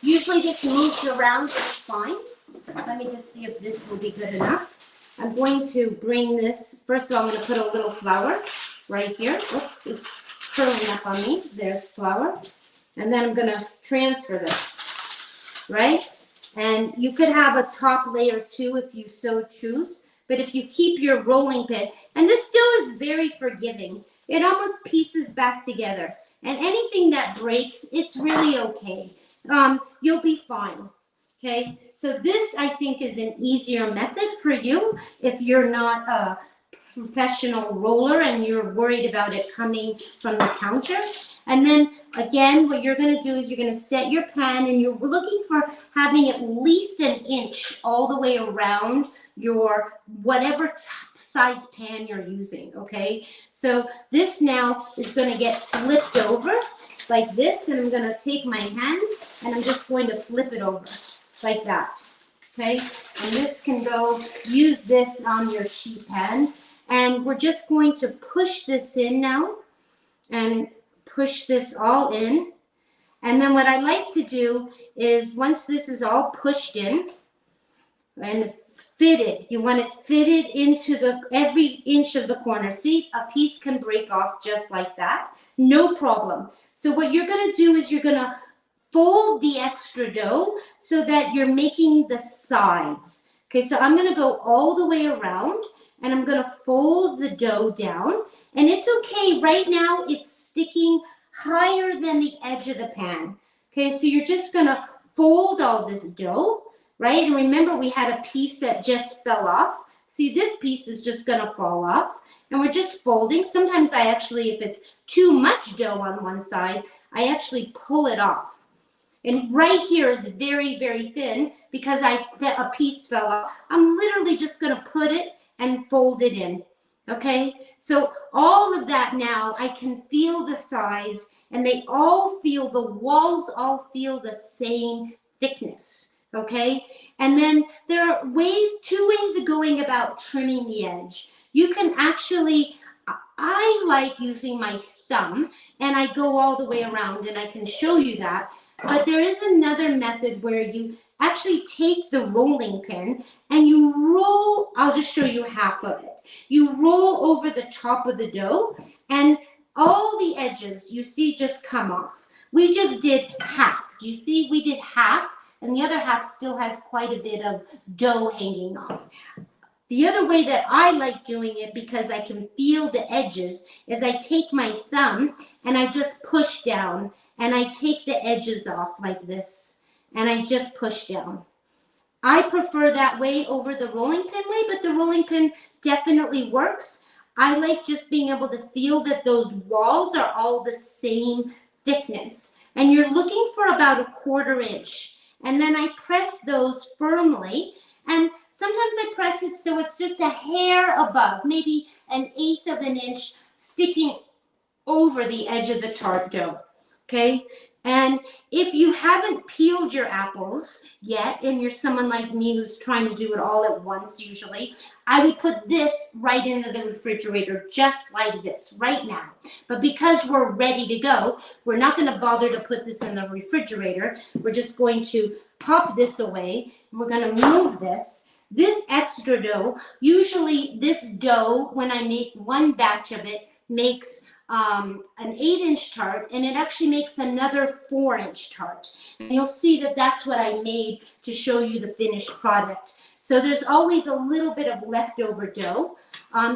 Usually this moves around just fine. Let me just see if this will be good enough. I'm going to bring this, first of all, I'm going to put a little flour right here. Oops, it's curling up on me. There's flour. And then I'm going to transfer this, right? And you could have a top layer too if you so choose. But if you keep your rolling pin, and this dough is very forgiving, it almost pieces back together. And anything that breaks, it's really okay. You'll be fine. Okay, so this I think is an easier method for you if you're not a professional roller and you're worried about it coming from the counter. And then again, what you're going to do is you're going to set your pan, and you're looking for having at least an inch all the way around your whatever size pan you're using. Okay, so this now is going to get flipped over like this, and I'm going to take my hand and I'm just going to flip it over like that. Okay, and this can go, use this on your sheet pan. And we're just going to push this in now and push this all in. And then what I like to do is once this is all pushed in and fitted, you want it fitted into the every inch of the corner. See, a piece can break off just like that. No problem. So what you're going to do is you're going to fold the extra dough so that you're making the sides. Okay, so I'm going to go all the way around. And I'm going to fold the dough down. And it's okay. Right now, it's sticking higher than the edge of the pan. Okay, so you're just going to fold all this dough, right? And remember, we had a piece that just fell off. See, this piece is just going to fall off. And we're just folding. Sometimes I actually, if it's too much dough on one side, I actually pull it off. And right here is very, very thin because a piece fell off. I'm literally just going to put it and fold it in. Okay, so all of that now, I can feel the sides, and they all feel, the walls all feel the same thickness. Okay, and then there are two ways of going about trimming the edge. You can actually, I like using my thumb, and I go all the way around, and I can show you that. But there is another method where you actually take the rolling pin and you roll, I'll just show you half of it. You roll over the top of the dough, and all the edges you see just come off. We just did half. Do you see? We did half, and the other half still has quite a bit of dough hanging off. The other way that I like doing it, because I can feel the edges, is I take my thumb and I just push down, and I take the edges off like this. And I just push down. I prefer that way over the rolling pin way, but the rolling pin definitely works. I like just being able to feel that those walls are all the same thickness. And you're looking for about 1/4 inch. And then I press those firmly. And sometimes I press it so it's just a hair above, maybe 1/8 of an inch sticking over the edge of the tart dough. Okay? And if you haven't peeled your apples yet, and you're someone like me who's trying to do it all at once usually, I would put this right into the refrigerator just like this right now. But because we're ready to go, we're not going to bother to put this in the refrigerator. We're just going to pop this away. And we're going to move this. This extra dough, usually this dough, when I make one batch of it, makes an 8-inch tart, and it actually makes another 4-inch tart. And you'll see that that's what I made to show you the finished product. So there's always a little bit of leftover dough.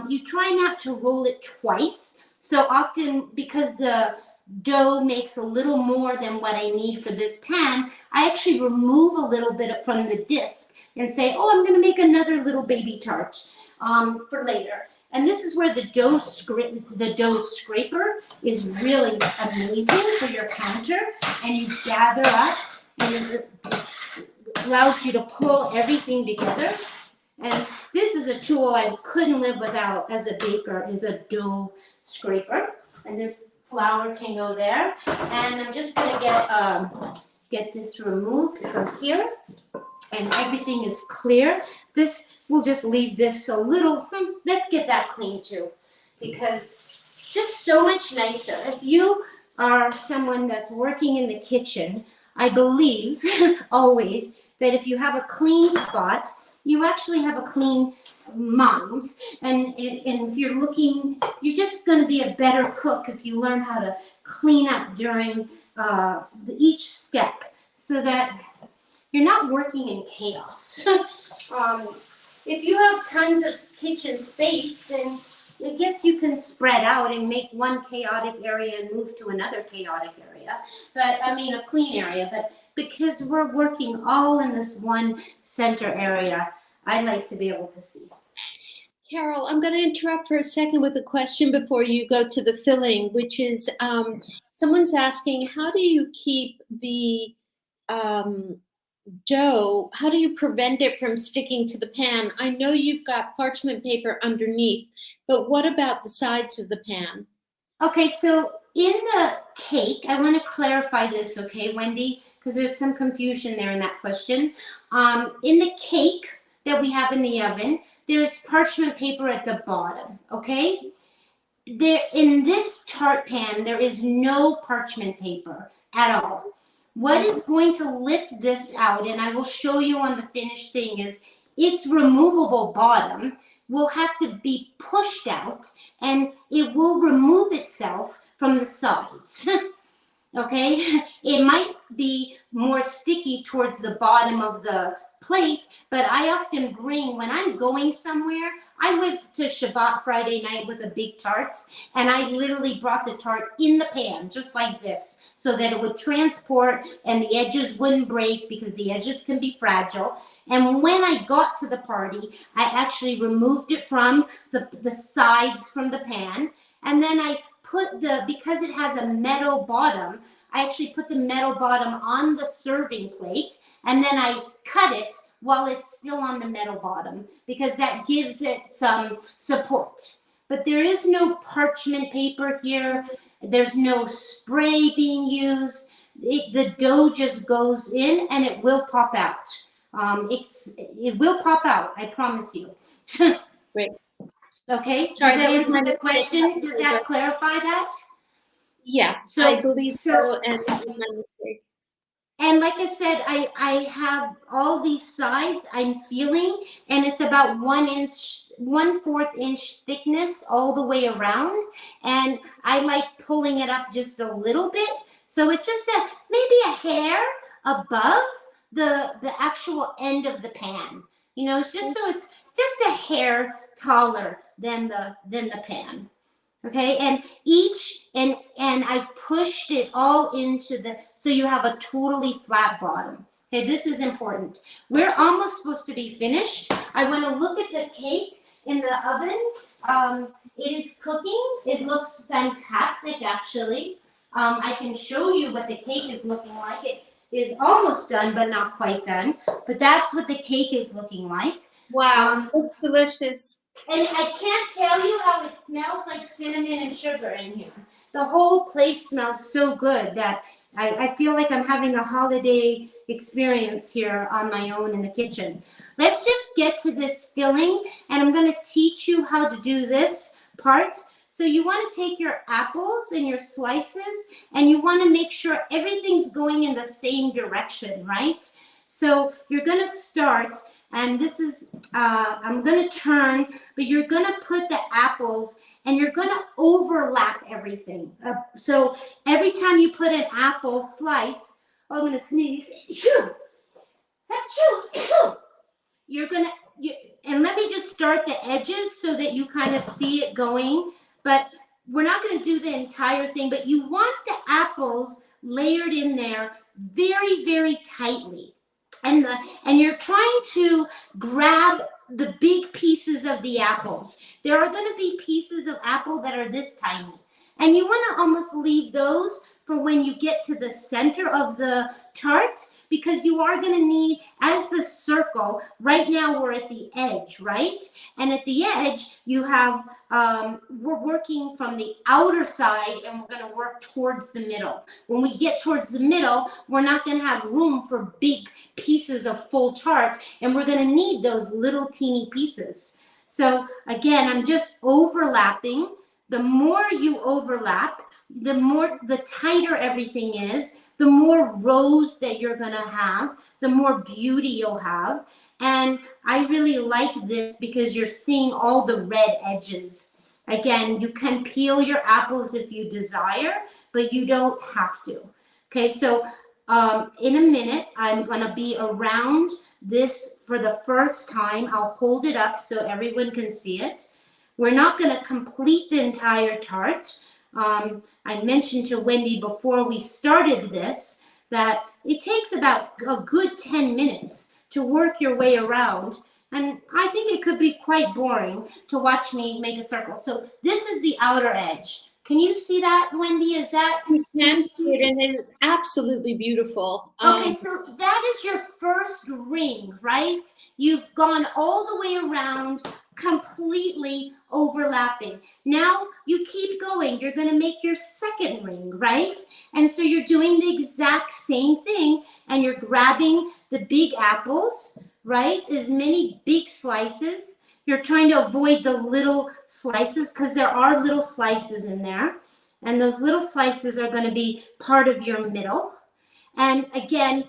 You try not to roll it twice. So often, because the dough makes a little more than what I need for this pan, I actually remove a little bit from the disc and say, oh, I'm going to make another little baby tart for later. And this is where the dough scraper is really amazing for your counter. And you gather up, and it allows you to pull everything together. And this is a tool I couldn't live without as a baker, is a dough scraper. And this flour can go there. And I'm just going to get this removed from here. And everything is clear. We'll just leave this a little, let's get that clean too, because just so much nicer. If you are someone that's working in the kitchen, I believe always that if you have a clean spot, you actually have a clean mind. And if you're looking, you're just going to be a better cook if you learn how to clean up during each step, so that you're not working in chaos. If you have tons of kitchen space, then I guess you can spread out and make one chaotic area and move to another chaotic area, but I mean a clean area. But because we're working all in this one center area, I like to be able to see. Carole, I'm going to interrupt for a second with a question before you go to the filling, which is someone's asking, how do you keep the dough, how do you prevent it from sticking to the pan? I know you've got parchment paper underneath, but what about the sides of the pan? Okay, so in the cake, I want to clarify this, okay, Wendy, because there's some confusion there in that question. In the cake that we have in the oven, there's parchment paper at the bottom, okay? There, in this tart pan, there is no parchment paper at all. What is going to lift this out, and I will show you on the finished thing, is its removable bottom will have to be pushed out, and it will remove itself from the sides. Okay, it might be more sticky towards the bottom of the plate, but I often bring, when I'm going somewhere, I went to Shabbat Friday night with a big tart, and I literally brought the tart in the pan, just like this, so that it would transport and the edges wouldn't break, because the edges can be fragile. And when I got to the party, I actually removed it from the sides from the pan, and then I put because it has a metal bottom, I actually put the metal bottom on the serving plate, and then I cut it while it's still on the metal bottom, because that gives it some support. But there is no parchment paper here. There's no spray being used. The dough just goes in and it will pop out. It will pop out, I promise you. Great. Okay, Sorry, does that that was answer my the question? Does that clarify that? Yeah, I believe so, and that was my mistake. And like I said, I have all these sides I'm feeling, and it's about 1/4 inch thickness all the way around. And I like pulling it up just a little bit. So it's just maybe a hair above the actual end of the pan. You know, it's just so it's just a hair taller than the pan. Okay, and I've pushed it all into so you have a totally flat bottom. Okay, this is important. We're almost supposed to be finished. I want to look at the cake in the oven. It is cooking. It looks fantastic, actually. I can show you what the cake is looking like. It is almost done, but not quite done. But that's what the cake is looking like. Wow, it's delicious. And I can't tell you how it smells like cinnamon and sugar in here. The whole place smells so good that I feel like I'm having a holiday experience here on my own in the kitchen. Let's just get to this filling, and I'm going to teach you how to do this part. So you want to take your apples and your slices, and you want to make sure everything's going in the same direction, right? So you're going to start. And this is, I'm going to turn, but you're going to put the apples and you're going to overlap everything. So every time you put an apple slice, I'm going to sneeze. You're going to, and let me just start the edges so that you kind of see it going. But we're not going to do the entire thing, but you want the apples layered in there very, very tightly. And you're trying to grab the big pieces of the apples. There are going to be pieces of apple that are this tiny. And you want to almost leave those for when you get to the center of the tart, because you are going to need, as the circle, right now we're at the edge, right? And at the edge, you have, we're working from the outer side and we're going to work towards the middle. When we get towards the middle, we're not going to have room for big pieces of full tart, and we're going to need those little teeny pieces. So again, I'm just overlapping. The more you overlap, the tighter everything is, the more rows that you're going to have, the more beauty you'll have. And I really like this because you're seeing all the red edges. Again, you can peel your apples if you desire, but you don't have to. Okay, so in a minute, I'm going to be around this for the first time. I'll hold it up so everyone can see it. We're not going to complete the entire tart. I mentioned to Wendy before we started this that it takes about a good 10 minutes to work your way around. And I think it could be quite boring to watch me make a circle. So this is the outer edge. Can you see that, Wendy? Is that? You can see it, and it is absolutely beautiful. Okay, so that is your first ring, right? You've gone all the way around, completely overlapping. Now you keep going. You're going to make your second ring, right? And so you're doing the exact same thing, and you're grabbing the big apples, right? As many big slices. You're trying to avoid the little slices because there are little slices in there. And those little slices are going to be part of your middle. And again,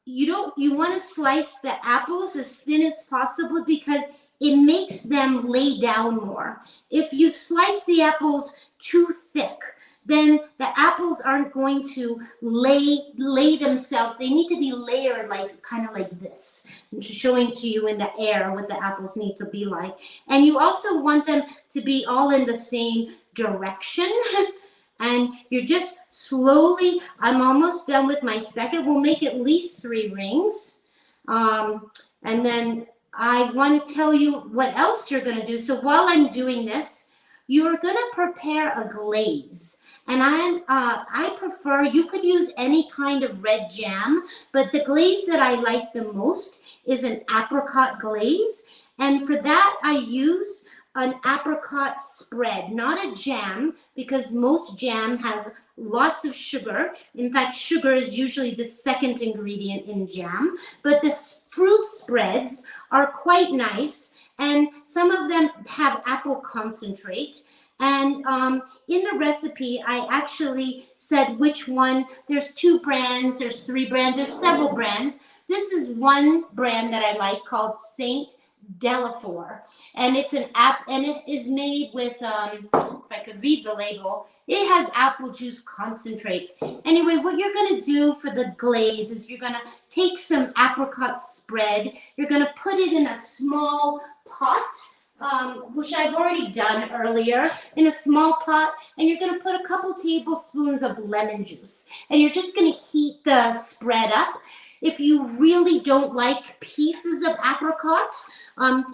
you want to slice the apples as thin as possible because it makes them lay down more. If you slice the apples too thick, then the apples aren't going to lay themselves. They need to be layered like kind of like this. I'm showing to you in the air what the apples need to be like. And you also want them to be all in the same direction. And you're just slowly, I'm almost done with my second. We'll make at least 3 rings. And then I want to tell you what else you're going to do. So while I'm doing this, you're going to prepare a glaze. And I prefer, you could use any kind of red jam, but the glaze that I like the most is an apricot glaze. And for that, I use an apricot spread, not a jam, because most jam has lots of sugar. In fact, sugar is usually the second ingredient in jam, but the fruit spreads are quite nice, and some of them have apple concentrate. And in the recipe, I actually said which one. There's 2 brands, there's 3 brands, there's several brands. This is one brand that I like called Saint Delafour, and it's an and it is made with if I could read the label, it has apple juice concentrate. Anyway, what you're going to do for the glaze is you're going to take some apricot spread, you're going to put it in a small pot, which I've already done earlier, in a small pot, and you're going to put a couple tablespoons of lemon juice, and you're just going to heat the spread up. If you really don't like pieces of apricot,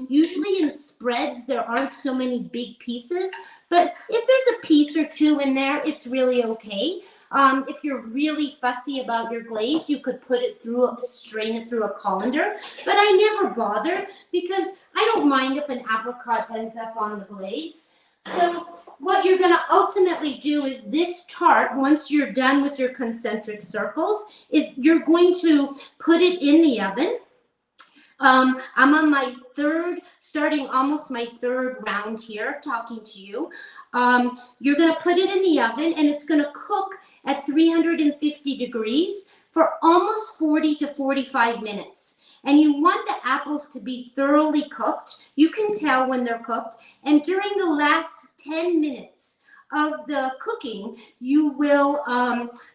usually in spreads there aren't so many big pieces, but if there's a piece or 2 in there, it's really okay. If you're really fussy about your glaze, you could put it through, strain it through a colander, but I never bother because I don't mind if an apricot ends up on the glaze. So what you're going to ultimately do is this tart, once you're done with your concentric circles, is you're going to put it in the oven. I'm on my starting almost my 3rd round here, talking to you. You're going to put it in the oven, and it's going to cook at 350 degrees for almost 40 to 45 minutes. And you want the apples to be thoroughly cooked. You can tell when they're cooked. And during the last 10 minutes of the cooking, you will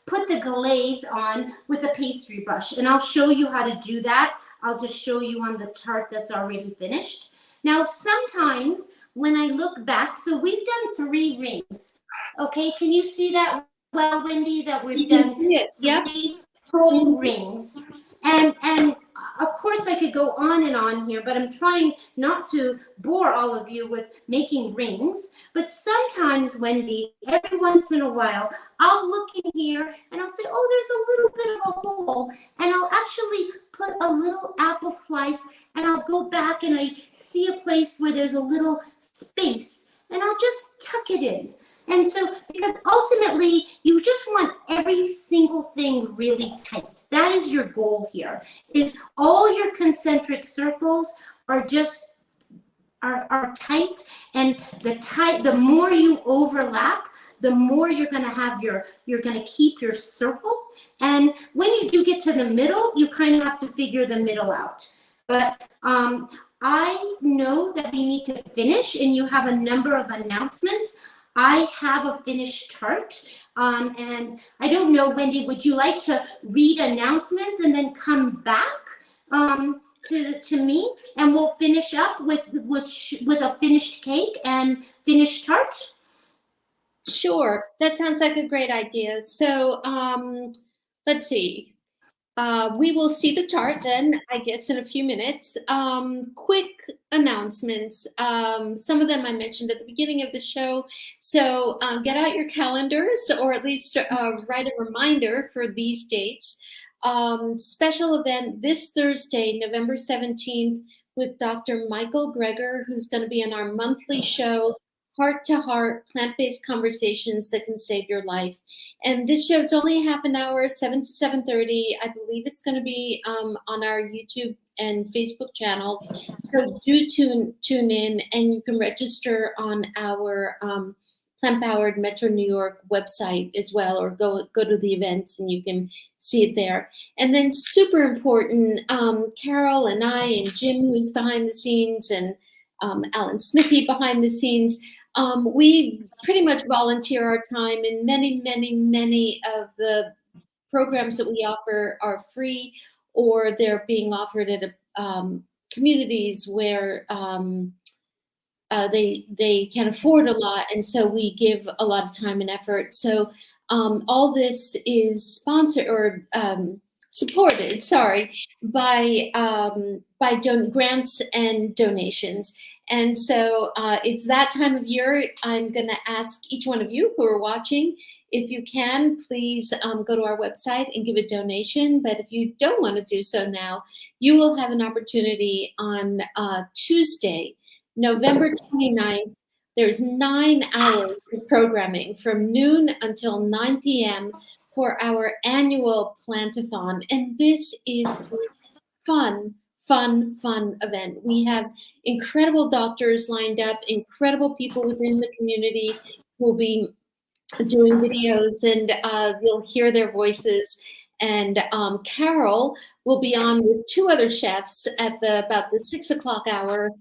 put the glaze on with a pastry brush. And I'll show you how to do that. I'll just show you on the tart that's already finished. Now, sometimes when I look back, so we've done 3 rings. Okay, can you see that well, Wendy, that we've done 3 full rings? And of course, I could go on and on here, but I'm trying not to bore all of you with making rings. But sometimes, Wendy, every once in a while, I'll look in here and I'll say, oh, there's a little bit of a hole. And I'll actually put a little apple slice, and I'll go back and I see a place where there's a little space, and I'll just tuck it in. And so, because ultimately, you just want every single thing really tight. That is your goal here, is all your concentric circles are just are tight, and the more you overlap, the more you're going to have you're going to keep your circle. And when you do get to the middle, you kind of have to figure the middle out. But I know that we need to finish, and you have a number of announcements. I have a finished tart, and I don't know, Wendy, would you like to read announcements and then come back to me, and we'll finish up with a finished cake and finished tart. Sure, that sounds like a great idea. So let's see. We will see the chart then, I guess, in a few minutes. Quick announcements. Some of them I mentioned at the beginning of the show. So get out your calendars, or at least write a reminder for these dates. Special event this Thursday, November 17th, with Dr. Michael Greger, who's going to be on our monthly show, Heart to Heart, Plant-Based Conversations That Can Save Your Life. And this show is only half an hour, 7 to 7:30. I believe it's going to be on our YouTube and Facebook channels. So do tune in, and you can register on our Plant Powered Metro New York website as well, or go to the events and you can see it there. And then super important, Carole and I and Jim, who's behind the scenes, and Alan Smithy behind the scenes, we pretty much volunteer our time, and many of the programs that we offer are free, or they're being offered at communities where they can afford a lot, and so we give a lot of time and effort. So all this is sponsored or supported, sorry, by grants and donations. And so it's that time of year. I'm going to ask each one of you who are watching, if you can, please go to our website and give a donation. But if you don't want to do so now, you will have an opportunity on Tuesday, November 29th. There's 9 hours of programming from noon until 9 p.m. for our annual Plantathon. And this is a fun event. We have incredible doctors lined up, incredible people within the community who will be doing videos, and you'll hear their voices. And Carole will be on with 2 other chefs at about the 6 o'clock hour,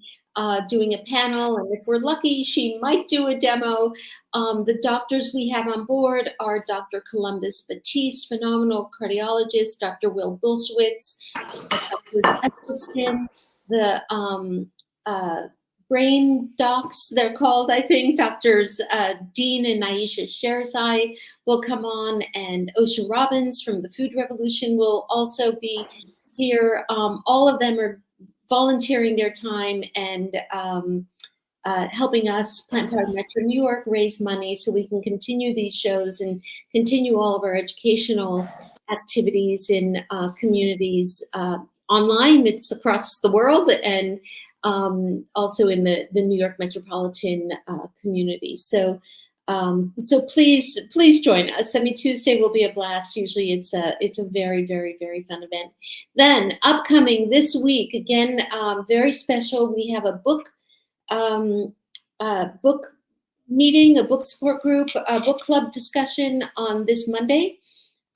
doing a panel, and if we're lucky, she might do a demo. The doctors we have on board are Dr. Columbus Batiste, phenomenal cardiologist, Dr. Will Bulsiewicz, the brain docs, they're called, I think. Doctors Dean and Naisha Sherzai will come on, and Ocean Robbins from the Food Revolution will also be here. All of them are volunteering their time and helping us, Plant Powered Metro New York, raise money so we can continue these shows and continue all of our educational activities in communities online. It's across the world, and also in the New York metropolitan community. So please join us. I mean, Tuesday will be a blast. Usually it's a very fun event. Then upcoming this week, again, very special. We have a book meeting, a book support group, a book club discussion on this Monday.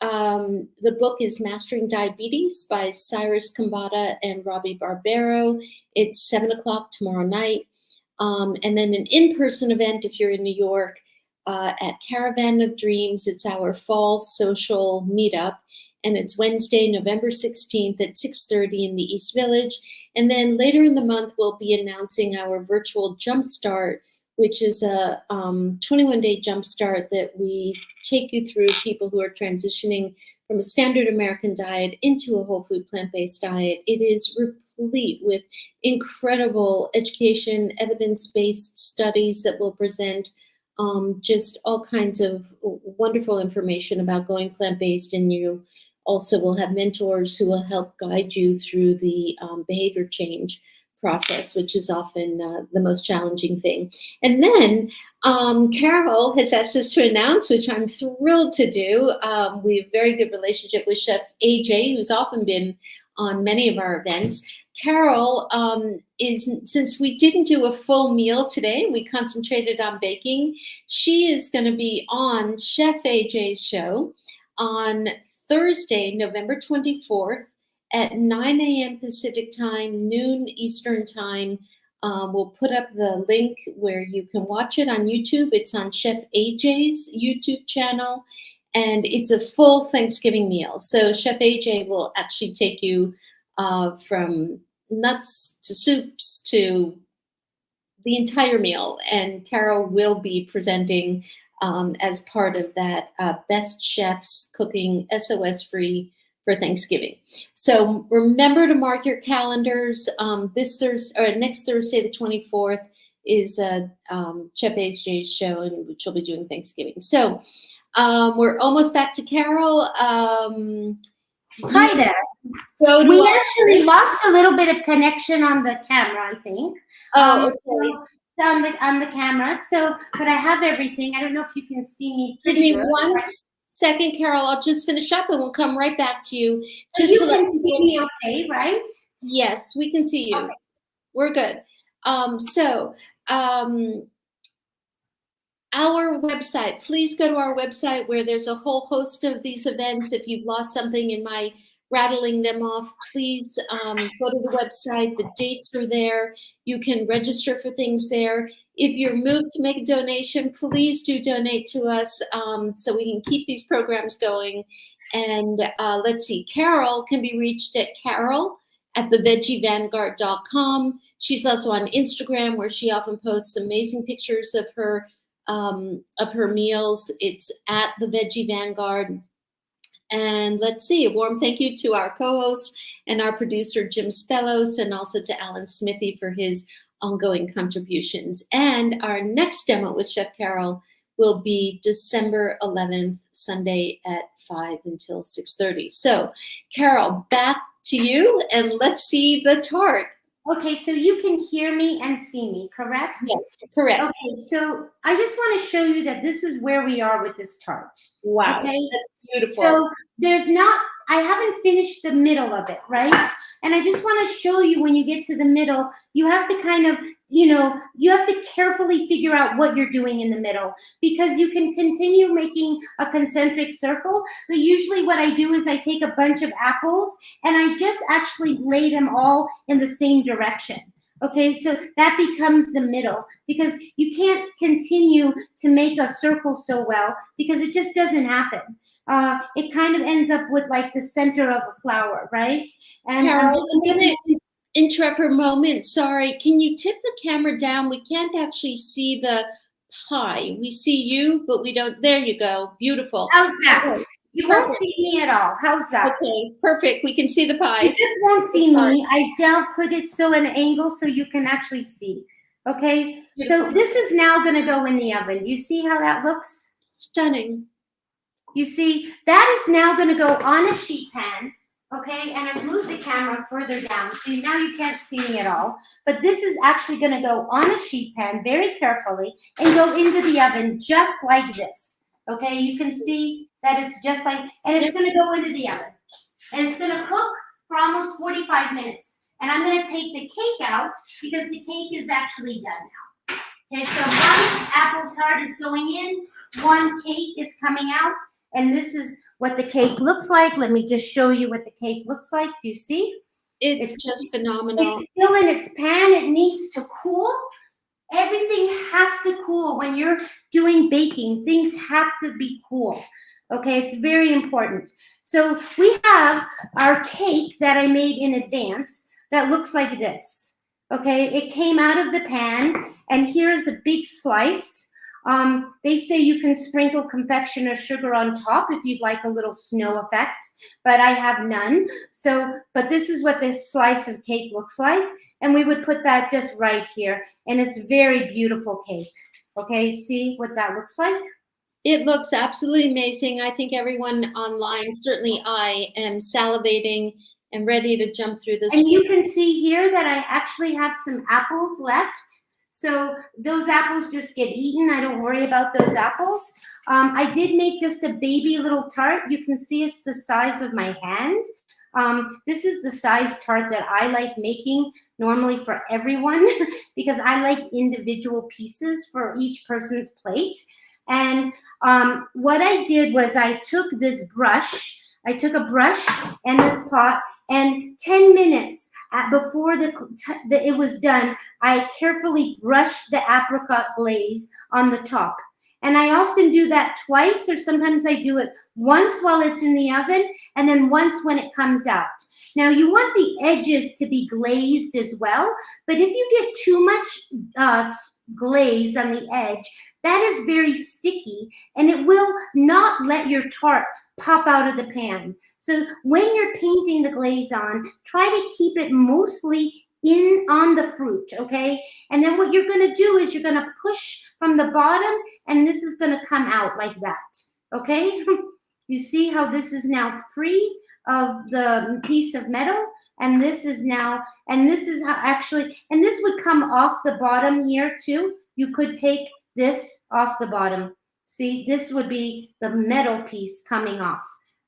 The book is Mastering Diabetes by Cyrus Kambata and Robbie Barbero. It's 7 o'clock tomorrow night. And then an in-person event if you're in New York at Caravan of Dreams. It's our fall social meetup. And it's Wednesday, November 16th at 6:30 in the East Village. And then later in the month, we'll be announcing our virtual Jumpstart, which is a 21-day jumpstart that we take you through, people who are transitioning from a standard American diet into a whole food plant-based diet. It is replete with incredible education, evidence-based studies that will present just all kinds of wonderful information about going plant-based, and you also will have mentors who will help guide you through the behavior change process, which is often the most challenging thing. And then Carole has asked us to announce, which I'm thrilled to do. We have a very good relationship with Chef AJ, who's often been on many of our events. Carole since we didn't do a full meal today, we concentrated on baking, she is going to be on Chef AJ's show on Thursday, November 24th at 9 a.m. Pacific time, noon Eastern time. We'll put up the link where you can watch it on YouTube. It's on Chef AJ's YouTube channel, and it's a full Thanksgiving meal. So Chef AJ will actually take you from nuts to soups to the entire meal. And Carole will be presenting as part of that Best Chefs Cooking SOS Free for Thanksgiving. So remember to mark your calendars. This Thursday, or next Thursday, the 24th, is Chef AJ's show, and which will be doing Thanksgiving. So we're almost back to Carole. Hi there. We actually lost a little bit of connection on the camera, I think. Oh, okay. So on the camera. So, but I have everything. I don't know if you can see me. Give me one second, Carole. I'll just finish up, and we'll come right back to you. So Just you to can see me, okay, right? Yes, we can see you. Okay. We're good. Our website, please go to our website where there's a whole host of these events. If you've lost something in my rattling them off, please go to the website. The dates are there. You can register for things there. If you're moved to make a donation, please do donate to us so we can keep these programs going. And let's see, Carole can be reached at carole@theveggievanguard.com. She's also on Instagram, where she often posts amazing pictures of her meals. It's at the Veggie Vanguard. And let's see, a warm thank you to our co-host and our producer, Jim Spellos, and also to Alan Smithy for his ongoing contributions. And our next demo with Chef Carole will be December 11th, Sunday at 5 until 6:30. So, Carole, back to you, and let's see the tart. Okay, so you can hear me and see me, correct? Yes, correct. Okay, so I just want to show you that this is where we are with this tart. Wow, okay? That's beautiful. So I haven't finished the middle of it, right? And I just want to show you, when you get to the middle, you have to kind of, you have to carefully figure out what you're doing in the middle, because you can continue making a concentric circle, but usually what I do is I take a bunch of apples and I just actually lay them all in the same direction. Okay, so that becomes the middle, because you can't continue to make a circle so well, because it just doesn't happen. It kind of ends up with like the center of a flower, right? And Carole, I'm going to interrupt for a moment. Sorry, can you tip the camera down? We can't actually see the pie. We see you, but we don't. There you go. Beautiful. How's that? Okay. You won't see me at all. How's that? Okay, perfect. We can see the pie. You just won't see me. I don't put it so an angle so you can actually see. Okay, Beautiful. So this is now going to go in the oven. You see how that looks? Stunning. You see, that is now going to go on a sheet pan. Okay, and I've moved the camera further down, so now you can't see me at all. But this is actually going to go on a sheet pan very carefully and go into the oven just like this. Okay, you can see that it's just like, and it's going to go into the oven. And it's going to cook for almost 45 minutes. And I'm going to take the cake out because the cake is actually done now. Okay, so one apple tart is going in, one cake is coming out. And this is what the cake looks like. Let me just show you what the cake looks like. Do you see? It's just phenomenal. It's still in its pan. It needs to cool. Everything has to cool. When you're doing baking, things have to be cool. Okay, it's very important. So we have our cake that I made in advance that looks like this. Okay, it came out of the pan, and here's a big slice. They say you can sprinkle confectioner sugar on top if you'd like a little snow effect, but I have none. So, but this is what this slice of cake looks like. And we would put that just right here. And it's very beautiful cake. Okay, see what that looks like? It looks absolutely amazing. I think everyone online, certainly I, am salivating and ready to jump through this. And you can see here that I actually have some apples left. So those apples just get eaten. I don't worry about those apples. I did make just a baby little tart. You can see it's the size of my hand. This is the size tart that I like making normally for everyone because I like individual pieces for each person's plate. And what I did was I took this brush. I took a brush and this pot, and 10 minutes before it was done, I carefully brushed the apricot glaze on the top. And I often do that twice, or sometimes I do it once while it's in the oven and then once when it comes out. Now you want the edges to be glazed as well, but if you get too much glaze on the edge, that is very sticky and it will not let your tart pop out of the pan. So when you're painting the glaze on, try to keep it mostly in on the fruit, okay? And then what you're gonna do is you're gonna push from the bottom and this is gonna come out like that, okay? You see how this is now free of the piece of metal? And this is now, and this is how actually, and this would come off the bottom here too. You could take this off the bottom. See, this would be the metal piece coming off.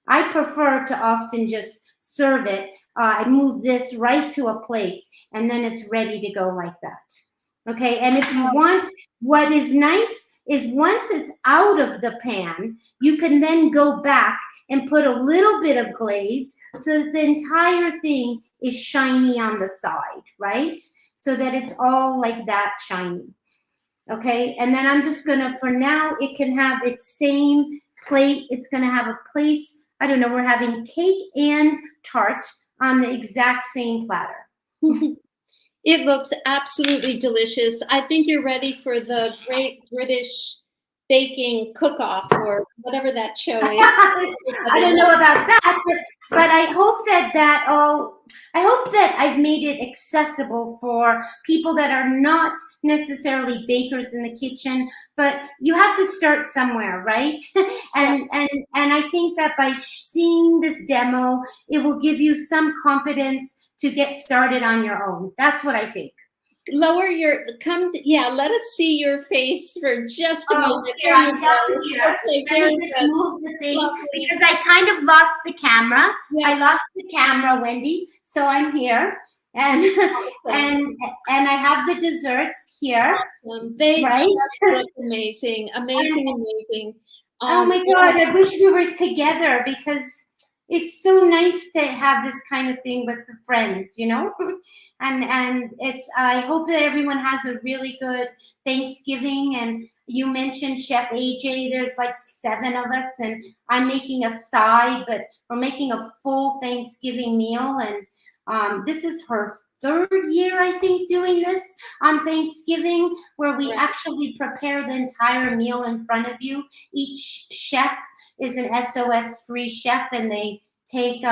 I prefer to often just serve it. I move this right to a plate and then it's ready to go like that. Okay, and if you want, what is nice is once it's out of the pan, you can then go back and put a little bit of glaze so that the entire thing is shiny on the side, right? So that it's all like that shiny. Okay, and then I'm just gonna, for now, it can have its same plate. It's gonna have a place, I don't know, we're having cake and tart on the exact same platter. It looks absolutely delicious. I think you're ready for the Great British Baking Cook-Off or whatever that show is. I don't know about that, but I hope I hope that I've made it accessible for people that are not necessarily bakers in the kitchen, but you have to start somewhere, right? and I think that by seeing this demo, it will give you some confidence to get started on your own. That's what I think. Lower your, let us see your face for just a moment. Here, I'm down here. Okay, Let me just move the thing because I kind of lost the camera. Yeah. I lost the camera, Wendy. So I'm here. And awesome. and I have the desserts here. Awesome. They just look amazing. Amazing. Oh my God, I wish we were together because it's so nice to have this kind of thing with the friends, you know? And it's, I hope that everyone has a really good Thanksgiving. And you mentioned Chef AJ, there's like 7 of us and I'm making a side, but we're making a full Thanksgiving meal. And this is her 3rd year, I think, doing this on Thanksgiving, where we actually prepare the entire meal in front of you. Each chef is an SOS-free chef, and they take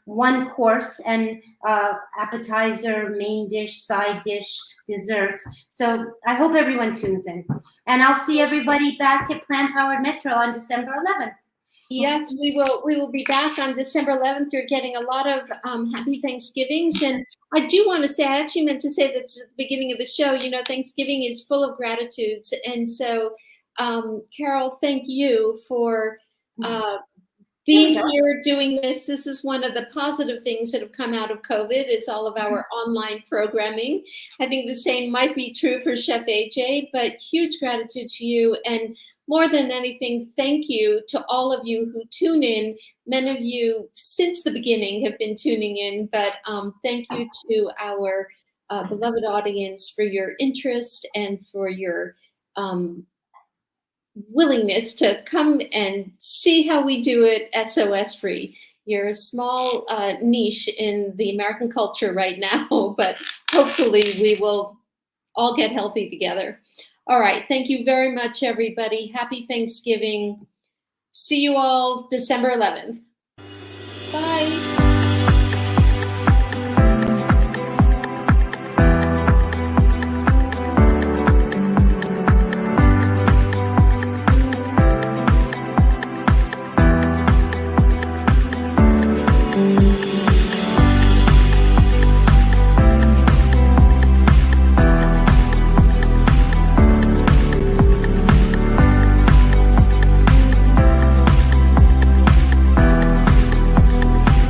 1 course and appetizer, main dish, side dish, dessert. So I hope everyone tunes in. And I'll see everybody back at Plant Powered Metro on December 11th. Yes, we will be back on December 11th. You're getting a lot of happy Thanksgivings. And I do want to say, I actually meant to say that at the beginning of the show, you know, Thanksgiving is full of gratitudes. And so, Carole, thank you for being here doing this. This is one of the positive things that have come out of COVID. It's all of our online programming. I think the same might be true for Chef AJ, but huge gratitude to you. And more than anything, thank you to all of you who tune in. Many of you since the beginning have been tuning in, but thank you to our beloved audience for your interest and for your willingness to come and see how we do it SOS free. You're a small niche in the American culture right now, but hopefully we will all get healthy together. All right, thank you very much, everybody. Happy Thanksgiving. See you all December 11th.